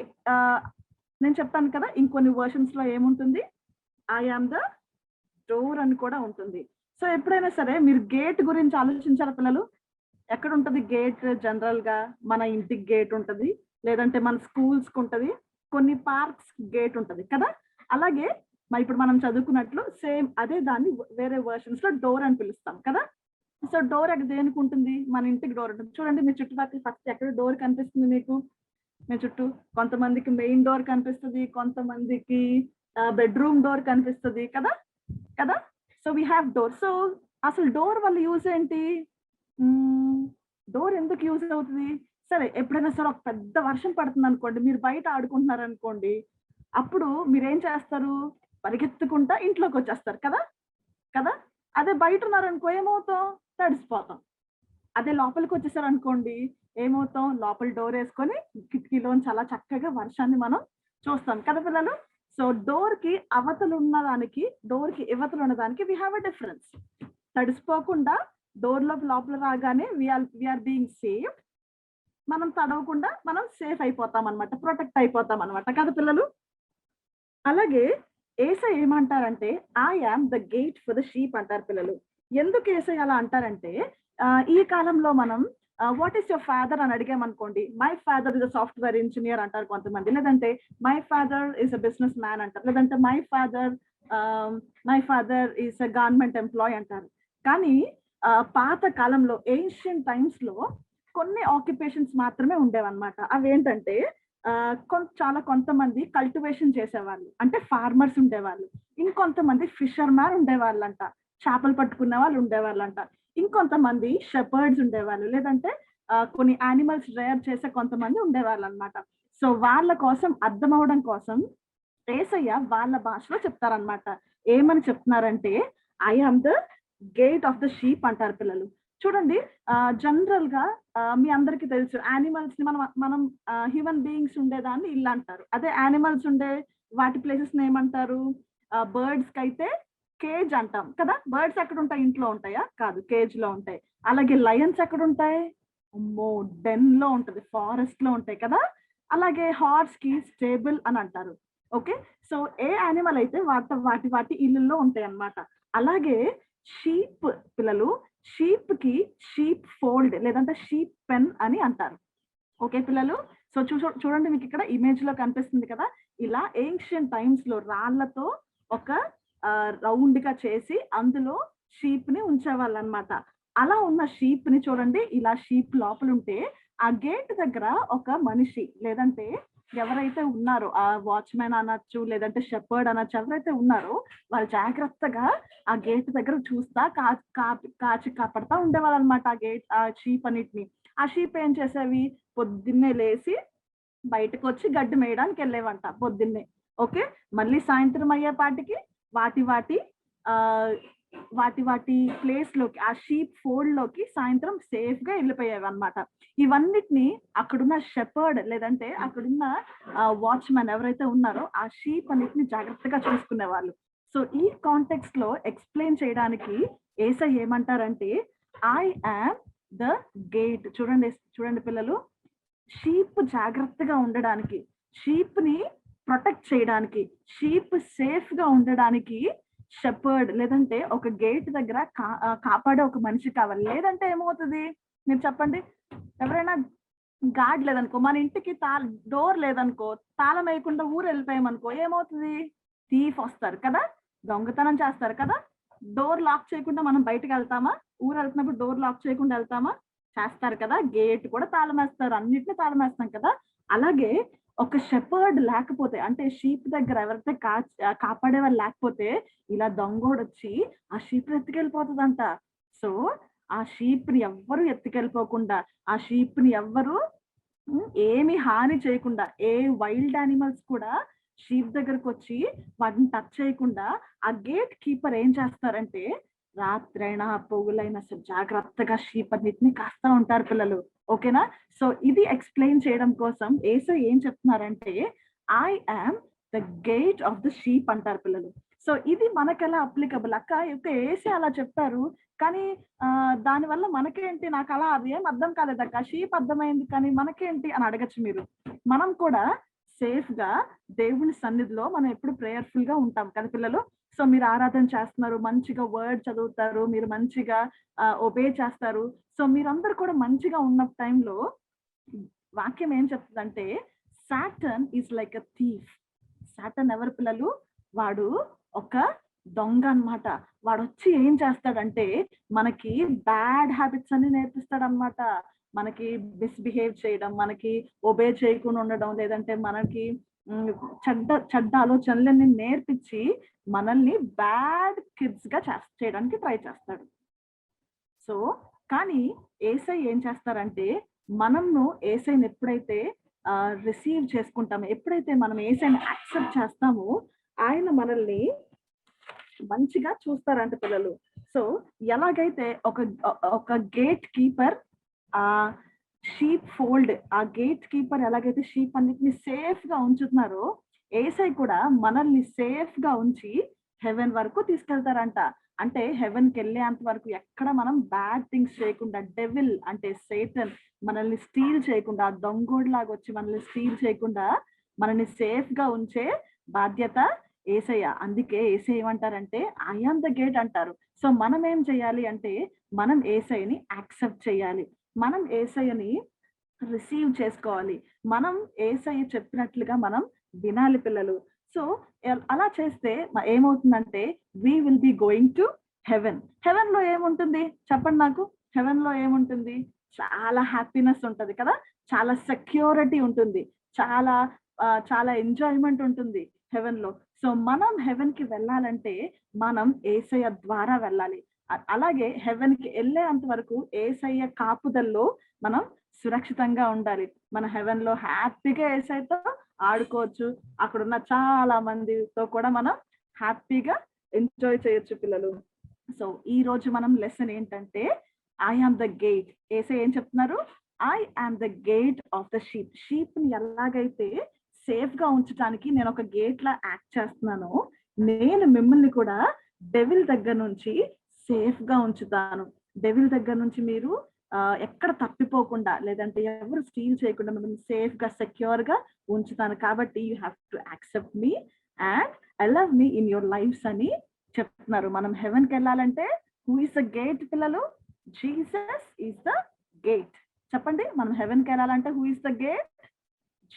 నేను చెప్పాను కదా ఇంకొన్ని వర్షన్స్ లో ఏముంటుంది, ఐ యామ్ ద డోర్ అని కూడా ఉంటుంది. సో ఎప్పుడైనా సరే మీరు గేట్ గురించి ఆలోచించారా పిల్లలు? ఎక్కడ ఉంటుంది గేట్? జనరల్ గా మన ఇంటికి గేట్ ఉంటుంది, లేదంటే మన స్కూల్స్ కి ఉంటుంది, కొన్ని పార్క్స్ గేట్ ఉంటుంది కదా. అలాగే మరి ఇప్పుడు మనం చదువుకున్నట్లు సేమ్ అదే దాన్ని వేరే వర్షన్స్ లో డోర్ అని పిలుస్తాం కదా. సో డోర్ ఎక్కడ దేనికి ఉంటుంది? మన ఇంటికి డోర్ ఉంటుంది. చూడండి మీ చుట్టుపక్కల ఫస్ట్ ఎక్కడ డోర్ కనిపిస్తుంది మీకు? మీ చుట్టూ కొంతమందికి మెయిన్ డోర్ కనిపిస్తుంది, కొంతమందికి బెడ్రూమ్ డోర్ కనిపిస్తుంది కదా కదా. So we have door. So అసలు డోర్ వల్ల యూజ్ ఏంటి? డోర్ ఎందుకు యూజ్ అవుతుంది? సరే ఎప్పుడైనా సరే ఒక పెద్ద వర్షం పడుతుంది అనుకోండి, మీరు బయట ఆడుకుంటున్నారు అనుకోండి, అప్పుడు మీరేం చేస్తారు? పరిగెత్తుకుంటా ఇంట్లోకి వచ్చేస్తారు కదా కదా. అదే బయట ఉన్నారనుకో ఏమవుతాం? తడిసిపోతాం. అదే లోపలికి వచ్చేసారు అనుకోండి ఏమవుతాం? లోపల డోర్ వేసుకొని కిటికీలోంచి చాలా చక్కగా వర్షాన్ని మనం చూస్తాం కదా పిల్లలు. సో డోర్ కి అవతలు ఉన్నదానికి, డోర్ కి ఇవతలు ఉన్నదానికి వి హ్యావ్ ఎ డిఫరెన్స్. తడిసిపోకుండా డోర్ లోకి లోపల రాగానే వీఆర్ బీయింగ్ సేఫ్. మనం తడవకుండా మనం సేఫ్ అయిపోతాం అనమాట, ప్రొటెక్ట్ అయిపోతాం అనమాట కదా పిల్లలు. అలాగే ఏసై ఏమంటారంటే I am the gate for the sheep అంటారు పిల్లలు. ఎందుకు ఏసై అలా అంటారంటే ఈ కాలంలో మనం వాట్ ఈస్ యువర్ ఫాదర్ అని అడిగామనుకోండి, my father is a software engineer అంటారు కొంతమంది, లేదంటే my father is a businessman అంటారు, లేదంటే my father is a government employee అంటారు. కానీ పాత కాలంలో ఏన్షియన్ టైమ్స్ లో కొన్ని ఆక్యుపేషన్స్ మాత్రమే ఉండేవన్నమాట. అవేంటంటే చాలా కొంతమంది కల్టివేషన్ చేసేవాళ్ళు, అంటే ఫార్మర్స్ ఉండేవాళ్ళు. ఇంకొంతమంది ఫిషర్ మ్యాన్ ఉండేవాళ్ళంట, చేపలు పట్టుకునే వాళ్ళు ఉండేవాళ్ళంట. ఇంకొంతమంది షెపర్డ్స్ ఉండేవాళ్ళు, లేదంటే కొన్ని యానిమల్స్ రేర్ చేసే కొంతమంది ఉండేవాళ్ళు అనమాట. సో వాళ్ళ కోసం అర్థం అవడం కోసం ఏసయ్య వాళ్ళ భాషలో చెప్తారనమాట. ఏమని చెప్తున్నారంటే I am the gate of the sheep అంటారు పిల్లలు. చూడండి జనరల్ గా మీ అందరికి తెలుసు యానిమల్స్ ని మనం హ్యూమన్ బీయింగ్స్ ఉండేదాన్ని ఇల్లు అంటారు. అదే యానిమల్స్ ఉండే వాటి ప్లేసెస్ ఏమంటారు? బర్డ్స్ కి అయితే కేజ్ అంటాం కదా. బర్డ్స్ ఎక్కడ ఉంటాయి? ఇంట్లో ఉంటాయా? కాదు, కేజ్ లో ఉంటాయి. అలాగే లయన్స్ ఎక్కడ ఉంటాయి? అమ్మో, డెన్ లో ఉంటది, ఫారెస్ట్ లో ఉంటాయి కదా. అలాగే హార్స్ కి స్టేబుల్ అని అంటారు. ఓకే, సో ఏ యానిమల్ అయితే వాటి ఇళ్ళల్లో ఉంటాయి అన్నమాట. అలాగే షీప్ పిల్లలు, షీప్ కి షీప్ ఫోల్డ్ లేదంటే షీప్ పెన్ అని అంటారు. ఓకే పిల్లలు, సో చూడండి మీకు ఇక్కడ ఇమేజ్ లో కనిపిస్తుంది కదా, ఇలా ఏన్షియన్ టైమ్స్ లో రాళ్లతో ఒక రౌండ్ గా చేసి అందులో షీప్ ని ఉంచేవాళ్ళు అనమాట. అలా ఉన్న షీప్ ని చూడండి, ఇలా షీప్ లోపల ఉంటే ఆ గేట్ దగ్గర ఒక మనిషి లేదంటే ఎవరైతే ఉన్నారో ఆ వాచ్మెన్ అనొచ్చు, లేదంటే షెపర్డ్ అనొచ్చు, ఎవరైతే ఉన్నారో వాళ్ళు జాగ్రత్తగా ఆ గేట్ దగ్గర చూస్తా కాచి కాపాడుతా ఉండేవాళ్ళు అనమాట ఆ షీప్ అన్నిటిని. ఆ షీప్ ఏం చేసేవి? పొద్దున్నే లేచి బయటకు వచ్చి గడ్డి మేయడానికి వెళ్ళేవంట పొద్దున్నే. ఓకే, మళ్ళీ సాయంత్రం అయ్యేపాటికి వాటి ప్లేస్ లోకి, ఆ షీప్ ఫోల్డ్ లోకి సాయంత్రం సేఫ్ గా వెళ్ళిపోయేవి అనమాట. ఇవన్నిటిని అక్కడున్న షెపర్డ్ లేదంటే అక్కడున్న వాచ్మెన్ ఎవరైతే ఉన్నారో ఆ షీప్ అన్నిటిని జాగ్రత్తగా చూసుకునే వాళ్ళు. సో ఈ కాంటెక్స్ట్ లో ఎక్స్ప్లెయిన్ చేయడానికి ఏసై ఏమంటారంటే ఐ యామ్ ద గేట్. చూడండి పిల్లలు, షీప్ జాగ్రత్తగా ఉండడానికి, షీప్ ని ప్రొటెక్ట్ చేయడానికి, షీప్ సేఫ్ గా ఉండడానికి షెపర్డ్ లేదంటే ఒక గేట్ దగ్గర కాపాడే ఒక మనిషి కావాలి. లేదంటే ఏమవుతుంది మీరు చెప్పండి? ఎవరైనా గార్డ్ లేదనుకో, మన ఇంటికి డోర్ లేదనుకో, తాళం వేయకుండా ఊరు వెళ్ళిపోయామనుకో ఏమవుతుంది? థీఫ్ వస్తారు కదా, దొంగతనం చేస్తారు కదా. డోర్ లాక్ చేయకుండా మనం బయటకు వెళ్తామా? ఊరు వెళ్తున్నప్పుడు డోర్ లాక్ చేయకుండా వెళ్తామా? చేస్తారు కదా. గేట్ కూడా తాళం వేస్తారు, అన్నిటిని తాళం వేస్తాం కదా. అలాగే ఒక షెపర్డ్ లేకపోతే, అంటే షీప్ దగ్గర ఎవరైతే కాపాడే వాళ్ళు లేకపోతే ఇలా దొంగోడు వచ్చి ఆ షీప్ ఎత్తుకెళ్ళిపోతుందంట. సో ఆ షీప్ ని ఎవ్వరు ఎత్తుకెళ్ళిపోకుండా, ఆ షీప్ ని ఎవ్వరు ఏమి హాని చేయకుండా, ఏ వైల్డ్ యానిమల్స్ కూడా షీప్ దగ్గరకు వచ్చి వాటిని టచ్ చేయకుండా ఆ గేట్ కీపర్ ఏం చేస్తారంటే రాత్రైనా పొగులైనా సరే జాగ్రత్తగా షీప్ అన్నిటిని కాస్తా ఉంటారు పిల్లలు. ఓకేనా? సో ఇది ఎక్స్ప్లెయిన్ చేయడం కోసం ఏసై ఏం చెప్తున్నారంటే I am the gate of the sheep అంటారు పిల్లలు. సో ఇది మనకెలా అప్లికబుల్ అక్క? ఏసై అలా చెప్తారు కానీ దానివల్ల మనకేంటి? నాకు అలా అది ఏం అర్థం కాలేదక్క, షీప్ అర్థమైంది కానీ మనకేంటి అని అడగచ్చు మీరు. మనం కూడా సేఫ్ గా దేవుని సన్నిధిలో మనం ఎప్పుడు ప్రేయర్ఫుల్ గా ఉంటాం కదా పిల్లలు. సో మీరు ఆరాధన చేస్తున్నారు, మంచిగా వర్డ్ చదువుతారు, మీరు మంచిగా ఒబే చేస్తారు. సో మీరందరూ కూడా మంచిగా ఉన్న టైంలో వాక్యం ఏం చెప్తుందంటే Satan is like a thief. Satan ఎవరు పిల్లలు? వాడు ఒక దొంగ అన్నమాట. వాడు వచ్చి ఏం చేస్తాడంటే మనకి బ్యాడ్ హ్యాబిట్స్ అన్ని నేర్పిస్తాడు అన్నమాట. మనకి మిస్బిహేవ్ చేయడం, మనకి ఒబే చేయకుండా ఉండడం, లేదంటే మనకి చెడ్డ ఆలోచనలన్నీ నేర్పించి మనల్ని బ్యాడ్ కిడ్స్ గా చేయడానికి ట్రై చేస్తాడు. సో కానీ ఏసై ఏం చేస్తారంటే మనము యేసయ్యని ఎప్పుడైతే రిసీవ్ చేసుకుంటామో, ఎప్పుడైతే మనం యేసయ్యని యాక్సెప్ట్ చేస్తామో, ఆయన మనల్ని మంచిగా చూస్తారంట పిల్లలు. సో ఎలాగైతే ఒక గేట్ కీపర్ ఆ షీప్ ఫోల్డ్, ఆ గేట్ కీపర్ ఎలాగైతే షీప్ అన్నిటిని సేఫ్ గా ఉంచుతున్నారో, యేసయ్య కూడా మనల్ని సేఫ్ గా ఉంచి హెవెన్ వరకు తీసుకెళ్తారంట. అంటే హెవెన్ కి వెళ్ళేంత వరకు ఎక్కడ మనం బ్యాడ్ థింగ్స్ చేయకుండా, డెవిల్ అంటే సేటన్ మనల్ని స్టీల్ చేయకుండా, దొంగోడిలాగా వచ్చి మనల్ని స్టీల్ చేయకుండా మనల్ని సేఫ్ గా ఉంచే బాధ్యత యేసయ్య. అందుకే యేసయ్య ఏమంటారంటే ఐ యామ్ ద గేట్ అంటారు. సో మనం ఏం చేయాలి అంటే మనం యేసయ్యని యాక్సెప్ట్ చేయాలి, మనం యేసయ్యని రిసీవ్ చేసుకోవాలి, మనం యేసయ్య చెప్పినట్లుగా మనం వినాలి పిల్లలు. సో అలా చేస్తే ఏమవుతుందంటే we will be going to heaven. Heaven లో ఏముంటుంది చెప్పండి నాకు? హెవెన్ లో ఏముంటుంది? చాలా హ్యాపీనెస్ ఉంటది కదా, చాలా సెక్యూరిటీ ఉంటుంది, చాలా చాలా ఎంజాయ్మెంట్ ఉంటుంది హెవెన్ లో. సో మనం హెవెన్ కి వెళ్ళాలంటే మనం యేసయ్య ద్వారా వెళ్ళాలి. అలాగే హెవెన్ కి వెళ్ళేంత వరకు యేసయ్య కాపుదల్లో మనం సురక్షితంగా ఉండాలి. మన హెవెన్ లో హ్యాపీగా యేసయ్యతో ఆడుకోవచ్చు, అక్కడ ఉన్న చాలా మందితో కూడా మనం హ్యాపీగా ఎంజాయ్ చేయొచ్చు పిల్లలు. సో ఈ రోజు మనం లెసన్ ఏంటంటే I am the gate. Yesayya ఏం చెప్తున్నారు? I am the gate of the sheep. Sheep ని ఎలాగైతే సేఫ్ గా ఉంచడానికి నేను ఒక గేట్ లా యాక్ట్ చేస్తున్నాను, నేను మిమ్మల్ని కూడా డెవిల్ దగ్గర నుంచి సేఫ్ గా ఉంచుతాను. డెవిల్ దగ్గర నుంచి మీరు ఎక్కడ తప్పిపోకుండా, లేదంటే ఎవరు స్టీల్ చేయకుండా మిమ్మల్ని సేఫ్ గా సెక్యూర్ గా ఉంచుతాను. కాబట్టి you have to accept me and allow me in your lives అని చెప్తున్నారు. మనం హెవెన్ కి వెళ్ళాలంటే హూ ఇస్ ద గేట్ పిల్లలు? Jesus is the gate. చెప్పండి, మనం హెవెన్ కి వెళ్ళాలంటే who is the gate?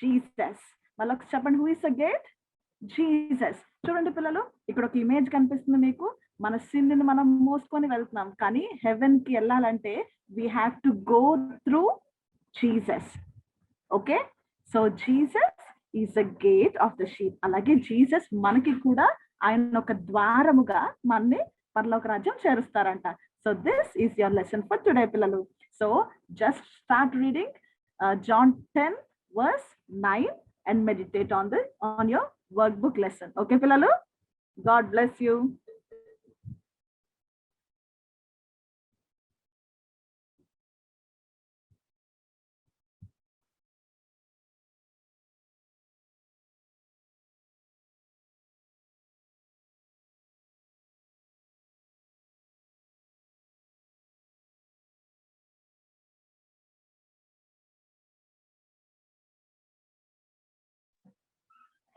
Jesus. మళ్ళీ చెప్పండి, who is the gate? Jesus. చూడండి పిల్లలు, ఇక్కడ ఒక ఇమేజ్ కనిపిస్తుంది మీకు. మన సిన్ ని మనం మోసుకొని వెళ్తున్నాం, కానీ హెవెన్ కి వెళ్ళాలంటే we have to go through Jesus. Okay, so Jesus is the gate of the sheep. అలాగే జీసస్ మనకి కూడా ఆయన ఒక ద్వారముగా మనని పరలోక రాజ్యం చేరుస్తారంట. So this is your lesson for today పిల్లలు. సో జస్ట్ స్టార్ట్ రీడింగ్ John 10 verse 9 and meditate on your workbook lesson. Okay pillalu, God bless you.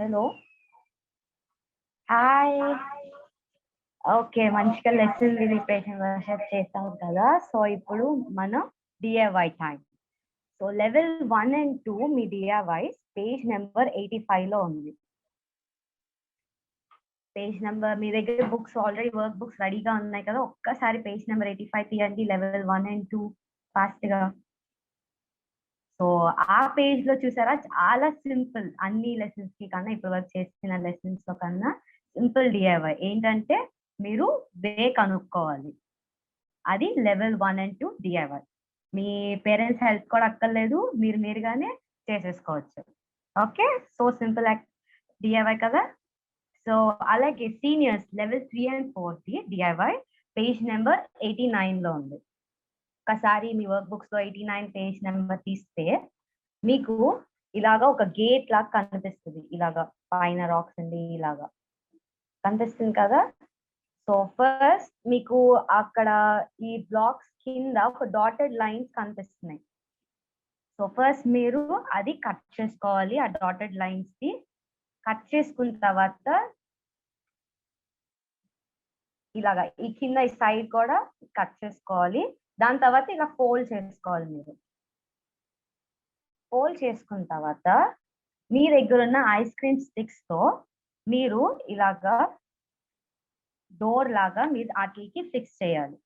Hello, hi. Okay, మంచిగా లెసన్ ప్రిపరేషన్ వర్క్షాప్ చేస్తాం కదా. సో ఇప్పుడు మనం DIY time. So level 1 and 2 me DIY page number 85 లో ఉంది. పేజ్ నెంబర్ మీ దగ్గర books already work books రెడీగా ఉన్నాయి కదా, ఒక్కసారి పేజ్ నెంబర్ 85 తీయండి. లెవెల్ 1 and 2 ఫాస్ట్ గా. సో ఆ పేజ్ లో చూసారా, చాలా సింపుల్. అన్ని లెసన్స్ కి కన్నా ఇప్పుడు వరకు చేసిన లెసన్స్ లో కన్నా సింపుల్ డిఐవై. ఏంటంటే మీరు వే కనుక్కోవాలి. అది level 1 and 2 DIY. Me parents help కూడా అక్కర్లేదు, మీరు మీరుగానే చేసేసుకోవచ్చు. ఓకే, సో సింపుల్ డిఐవై కదా. సో అలాగే seniors level 3 and 4 DIY page number 89 లో ఉంది. ఒకసారి మీ వర్క్ బుక్స్ లో 89 పేజ్ నెంబర్ తీస్తే మీకు ఇలాగా ఒక గేట్ లాగా కనిపిస్తుంది. ఇలాగా పైన రాక్స్ అండి ఇలాగా కనిపిస్తుంది కదా. సో ఫస్ట్ మీకు అక్కడ ఈ బ్లాక్స్ కింద ఒక డాటెడ్ లైన్స్ కనిపిస్తున్నాయి. సో ఫస్ట్ మీరు అది కట్ చేసుకోవాలి. ఆ డాటెడ్ లైన్స్ కి కట్ చేసుకున్న తర్వాత ఇలాగా ఈ కింద ఈ సైడ్ కూడా కట్ చేసుకోవాలి. దాని తర్వాత ఇలా ఫోల్డ్ చేసుకోవాలి. మీరు ఫోల్డ్ చేసుకున్న తర్వాత మీ దగ్గర ఉన్న ఐస్ క్రీమ్ స్టిక్స్ తో మీరు ఇలాగా డోర్ లాగా మీరు వాటికి ఫిక్స్ చేయాలి.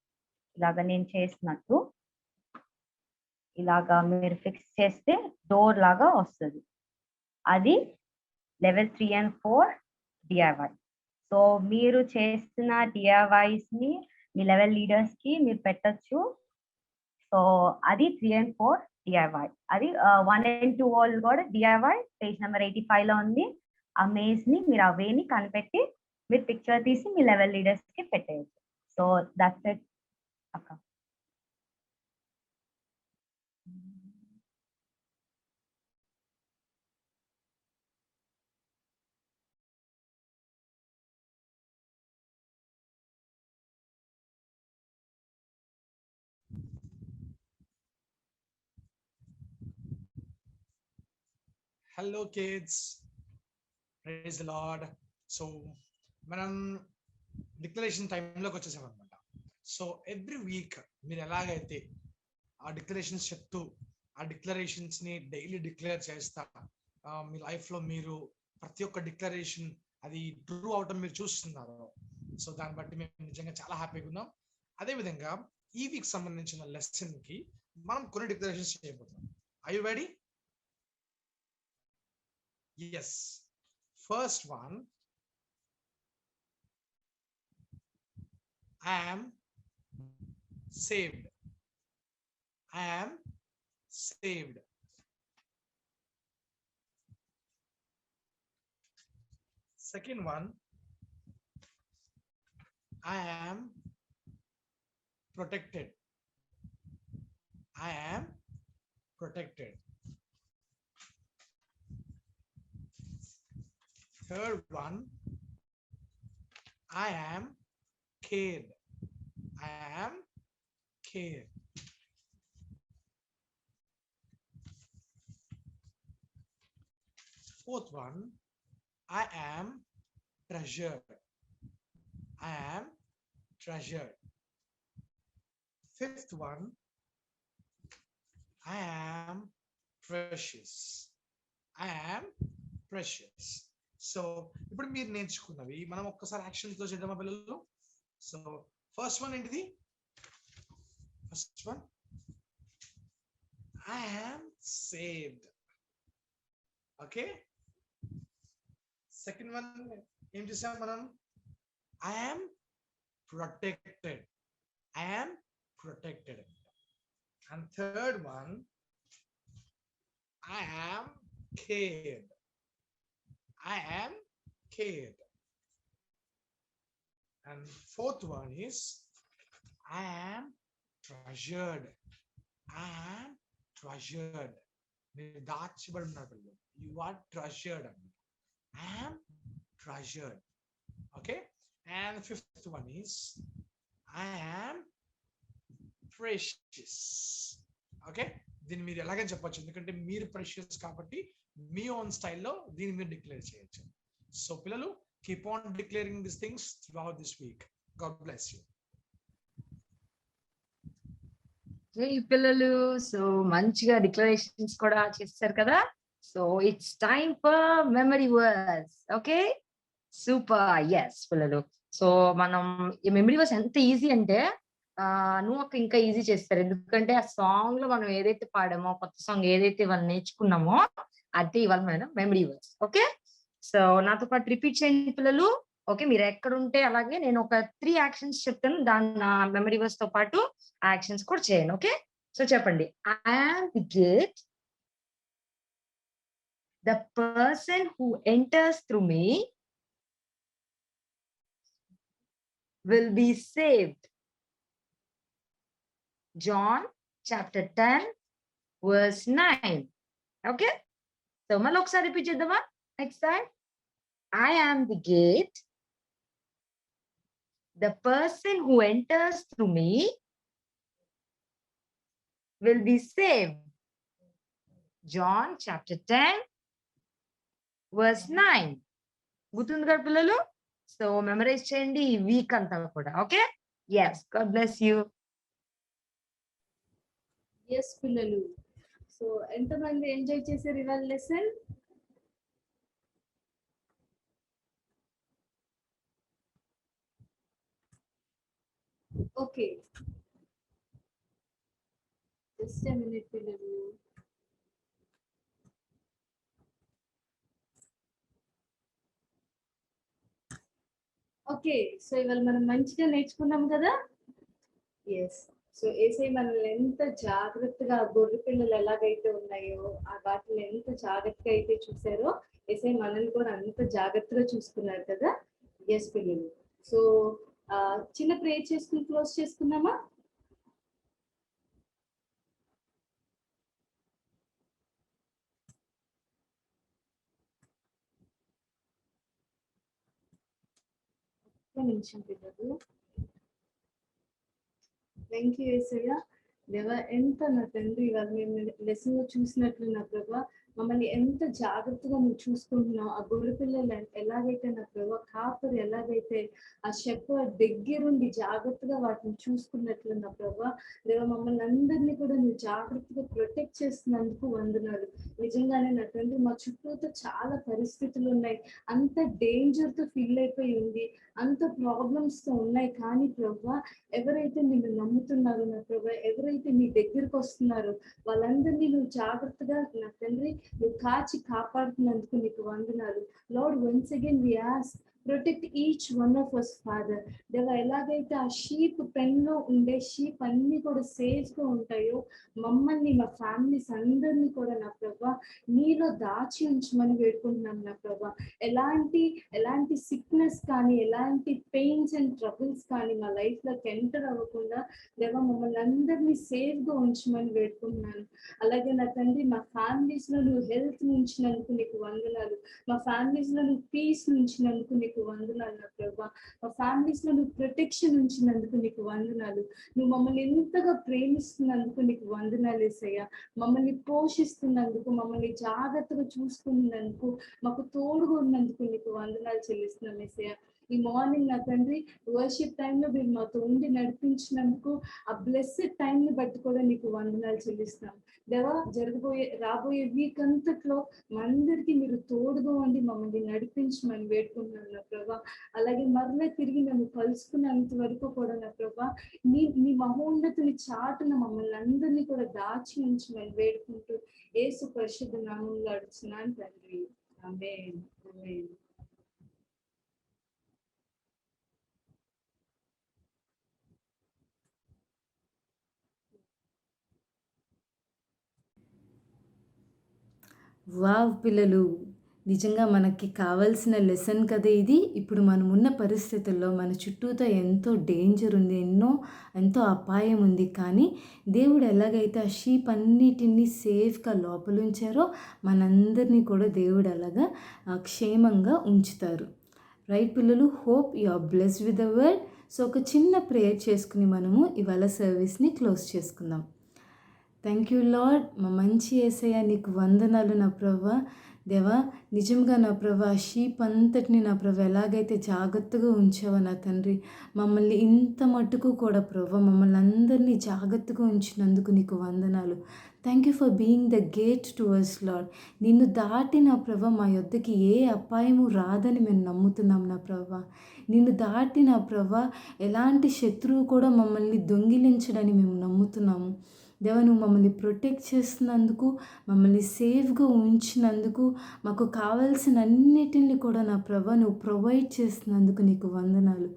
ఇలాగా నేను చేసినట్టు ఇలాగా మీరు ఫిక్స్ చేస్తే డోర్ లాగా వస్తుంది. అది లెవెల్ 3 and 4 డిఐవై. సో మీరు చేసిన డిఐవైస్ ని మీ లెవెల్ లీడర్స్ కి మీరు పెట్టచ్చు. సో అది 3 and 4 డిఐవై. అది 1 and 2 వాళ్ళు కూడా డిఐవై పేజ్ నెంబర్ 85 లో ఉంది. ఆ మేజ్ ని మీరు ఆ వేని కనిపెట్టి మీరు పిక్చర్ తీసి మీ లెవెల్ లీడర్స్ కి పెట్టేయచ్చు. సో దట్స్ ఇట్ అక్క. Hello kids, praise the Lord. So మనం డిక్లరేషన్ టైంలోకి వచ్చేసాం అనమాట. సో ఎవ్రీ వీక్ మీరు ఎలాగైతే ఆ డిక్లరేషన్స్ చెప్తూ ఆ డిక్లరేషన్స్ ని డైలీ డిక్లేర్ చేస్తా మీ లైఫ్ లో మీరు ప్రతి ఒక్క డిక్లరేషన్ అది ట్రూ అవటం మీరు చూస్తున్నారు. సో దాన్ని బట్టి మేము నిజంగా చాలా హ్యాపీగా ఉన్నాం. అదేవిధంగా ఈ వీక్ సంబంధించిన లెసన్ కి మనం కొన్ని డిక్లరేషన్స్ చేయబోతున్నాం. Are you ready? Yes. First one, I am saved. I am saved. Second one, I am protected. I am protected. Third one, I am cared. I am cared. Fourth one, I am treasured. I am treasured. Fifth one, I am precious. I am precious. So ఇప్పుడు మీరు నేర్చుకున్నవి మనం ఒక్కసారి actions లో చేద్దామా పిల్లలు? So first one ఏంటిది? First one, I am saved. Okay. Second one ఏం చేసాం మనం? I am protected. I am protected. And third one, I am cared. I am cared. And fourth one is I am treasured. I am treasured. You are treasured. I am treasured. Okay. And the fifth one is I am precious. Okay. దీన్ని మీరు ఎలాగని చెప్పొచ్చు, ఎందుకంటే మీరు precious కాబట్టి మీ own స్టైల్లో దీన్ని మీరు declare చేయొచ్చు. సో పిల్లలు, keep on declaring this things throughout this week. God bless you. పిల్లలు, సో మంచిగా డిక్లరేషన్స్ కూడా చేస్తారు కదా. So it's time for memory words. Okay, super. Yes పిల్లలు, సో మనం ఈ మెమరీ వర్డ్స్ ఎంత ఈజీ అంటే నువ్వు ఒక ఇంకా ఈజీ చేస్తారు. ఎందుకంటే ఆ సాంగ్ లో మనం ఏదైతే పాడామో, కొత్త సాంగ్ ఏదైతే వాళ్ళు నేర్చుకున్నామో అదే ఇవాళ మనం మెమరీ వర్డ్స్. ఓకే, సో నాతో పాటు రిపీట్ చేయండి పిల్లలు. ఓకే, మీరు ఎక్కడ ఉంటే అలాగే నేను ఒక 3 యాక్షన్స్ చెప్తాను, దాని మెమరీ వర్డ్స్ తో పాటు యాక్షన్స్ కూడా చేయండి. ఓకే, సో చెప్పండి. I am the gate. The person who enters through me will be saved. John chapter 10 verse 9. Okay, so mali okkari repeat cheddama next time. I am the gate. The person who enters through me will be saved. John chapter 10 verse 9. గుర్తుంది కదా పిల్లలు? So memorise చేయండి ఈ week అంతా కూడా. Okay, yes, God bless you. Yes పిల్లలు, so ఎంతమంది enjoy చేశారు ఇవాళ lesson? Okay, just a minute పిల్లలు. ఓకే, సో ఇవాళ మనం మంచిగా నేర్చుకున్నాం కదా. ఎస్, సో ఏసై మనల్ని ఎంత జాగ్రత్తగా ఆ గొర్రె పిల్లలు ఎలాగైతే ఉన్నాయో ఆ వాటిని ఎంత జాగ్రత్తగా అయితే చూసారో ఏసై మనల్ని కూడా అంత జాగ్రత్తగా చూసుకున్నారు కదా. ఎస్ పిల్లలు. సో చిన్న ప్రేయర్ చేసుకుని క్లోజ్ చేసుకుందామా? ఒక్క నిమిషం పిల్లలు. థ్యాంక్ యూ యేసయ్య. దేవా ఎంత నా తండ్రి ఇవాళ మేము లెసన్ లో చూసినట్లు నా ప్రభా మమ్మల్ని ఎంత జాగ్రత్తగా నువ్వు చూసుకుంటున్నావు. ఆ గొర్రె పిల్లలు ఎలాగైతే నా ప్రభా కాపరి ఎలాగైతే ఆ షెపర్డ్ దగ్గరుండి జాగ్రత్తగా వాటిని చూసుకున్నట్లు నా ప్రభా దేవా మమ్మల్ని అందరినీ కూడా నువ్వు జాగ్రత్తగా ప్రొటెక్ట్ చేస్తున్నందుకు వందనాలు. నిజంగానే నా తండ్రి మా చుట్టూతో చాలా పరిస్థితులు ఉన్నాయి, అంత డేంజర్ తో ఫీల్ అయిపోయి ఉంది, అంత ప్రాబ్లమ్స్ తో ఉన్నాయి. కానీ ప్రభా ఎవరైతే నిన్ను నమ్ముతున్నారో నా ప్రభా, ఎవరైతే నీ దగ్గరకు వస్తున్నారో వాళ్ళందరినీ నువ్వు జాగ్రత్తగా నా తండ్రి నువ్వు కాచి కాపాడుతున్నందుకు నీకు వందనాలు. Lord once again we ask protect each one of us father. దేవా ఎలాగైతే ఆ షీప్ పెన్ లో ఉండే షీప్ అన్ని కూడా సేఫ్ గా ఉంటాయో మమ్మల్ని మా ఫ్యామిలీస్ అందరినీ కూడా నా ప్రభా నీలో దాచి ఉంచమని వేడుకుంటున్నాం నా ప్రభా. ఎలాంటి సిక్నెస్ కానీ ఎలాంటి పెయిన్స్ అండ్ ట్రబుల్స్ కానీ మా లైఫ్ లోకి ఎంటర్ అవ్వకుండా దేవా మమ్మల్ని అందరినీ సేఫ్ గా ఉంచమని వేడుకుంటున్నాను. అలాగే నా తండ్రి మా ఫ్యామిలీస్ లో నువ్వు హెల్త్ ఉంచినందుకు నీకు వందనాలు. మా ఫ్యామిలీస్ లో నువ్వు పీస్ ఉంచినందుకు నీకు వందనాలు నా ప్రభా. మా ఫ్యామిలీస్ లో నువ్వు ప్రొటెక్షన్ ఉంచినందుకు నీకు వందనాలు. నువ్వు మమ్మల్ని ఎంతగా ప్రేమిస్తున్నందుకు నీకు వందనాలు యేసయ్యా. మమ్మల్ని పోషిస్తున్నందుకు, మమ్మల్ని జాగ్రత్తగా చూసుకున్నందుకు, మాకు తోడుగా ఉన్నందుకు నీకు వందనాలు చెల్లిస్తున్నాం యేసయ్యా. ఈ మార్నింగ్ నా తండ్రి వర్షిప్ టైంలో మీరు మాతో ఉండి నడిపించినందుకు ఆ బ్లెస్సెడ్ టైంని బట్టి కూడా నీకు వందనాలు చెల్లిస్తున్నాం దేవా. రాబోయే వీక్ అంతట్లో మా అందరికీ మీరు తోడుగా ఉండి మమ్మల్ని నడిపించమని వేడుకుంటున్నాను నా ప్రభా. అలాగే మరలా తిరిగి మేము కలుసుకున్నంత వరకు కూడా నా ప్రభా నీ మహోన్నతిని చాటున మమ్మల్ని అందరినీ కూడా దాచి ఉంచమని వేడుకుంటూ యేసు పరిశుద్ధ నామంలో అడుగుతున్నాను తండ్రి. ఆమేన్. ఆమేన్. వావ్ పిల్లలు, నిజంగా మనకి కావాల్సిన లెసన్ కదా ఇది. ఇప్పుడు మనం ఉన్న పరిస్థితుల్లో మన చుట్టూతో ఎంతో డేంజర్ ఉంది, ఎంతో అపాయం ఉంది. కానీ దేవుడు ఎలాగైతే ఆ షీప్ అన్నిటినీ సేఫ్గా లోపలుంచారో మనందరినీ కూడా దేవుడు అలాగా క్షేమంగా ఉంచుతారు. రైట్ పిల్లలు, hope you are blessed with the word. So ఒక చిన్న ప్రేయర్ చేసుకుని మనము ఇవాళ సర్వీస్ని క్లోజ్ చేసుకుందాం. Thank you Lord. మా మంచి యేసయ్య నీకు వందనాలు నా ప్రభా. దేవా నిజంగా నా ప్రభా షీప్ అంతటిని నా ప్రభా ఎలాగైతే జాగ్రత్తగా ఉంచావో నా తండ్రి, మమ్మల్ని ఇంత మట్టుకు కూడా ప్రభా మమ్మల్ని అందరినీ జాగ్రత్తగా ఉంచినందుకు నీకు వందనాలు. Thank you for being the gate to us Lord. నిన్ను దాటి నా ప్రభా మా యొద్దకి ఏ అపాయము రాదని మేము నమ్ముతున్నాం నా ప్రభా. నిన్ను దాటి నా ప్రభా ఎలాంటి శత్రువు కూడా మమ్మల్ని దొంగిలించడని మేము నమ్ముతున్నాము. దేవా నువ్వు మమ్మల్ని ప్రొటెక్ట్ చేస్తున్నందుకు, మమ్మల్ని సేఫ్గా ఉంచినందుకు, మాకు కావాల్సిన అన్నిటిని కూడా నా ప్రభా నువ్వు ప్రొవైడ్ చేస్తున్నందుకు నీకు వందనాలు.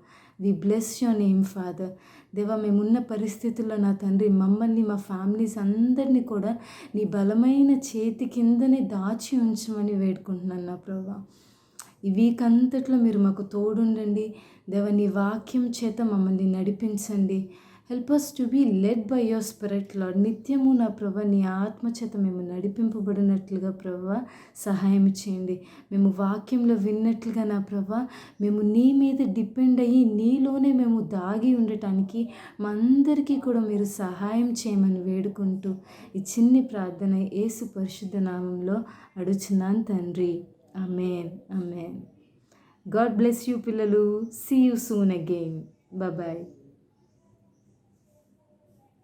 We bless your name father. దేవా మేమున్న పరిస్థితుల్లో నా తండ్రి మమ్మల్ని మా ఫ్యామిలీస్ అందరినీ కూడా నీ బలమైన చేతి కిందనే దాచి ఉంచమని వేడుకుంటున్నాను నా ప్రభా. ఈ వీక్ అంతట్లో మీరు మాకు తోడుండండి దేవా. నీ వాక్యం చేత మమ్మల్ని నడిపించండి. Help us to be led by your spirit Lord. నిత్యము నా ప్రభా నీ ఆత్మచేత మేము నడిపింపబడినట్లుగా ప్రభా సహాయం చేయండి. మేము వాక్యంలో విన్నట్లుగా నా ప్రభా మేము నీ మీద డిపెండ్ అయ్యి నీలోనే మేము దాగి ఉండటానికి మా అందరికీ కూడా మీరు సహాయం చేయమని వేడుకుంటూ ఈ చిన్ని ప్రార్థన యేసు పరిశుద్ధ నామంలో అడుగుచున్నాను తండ్రి. ఆమేన్. ఆమేన్. గాడ్ బ్లెస్ యూ పిల్లలు. See you soon again. Bye.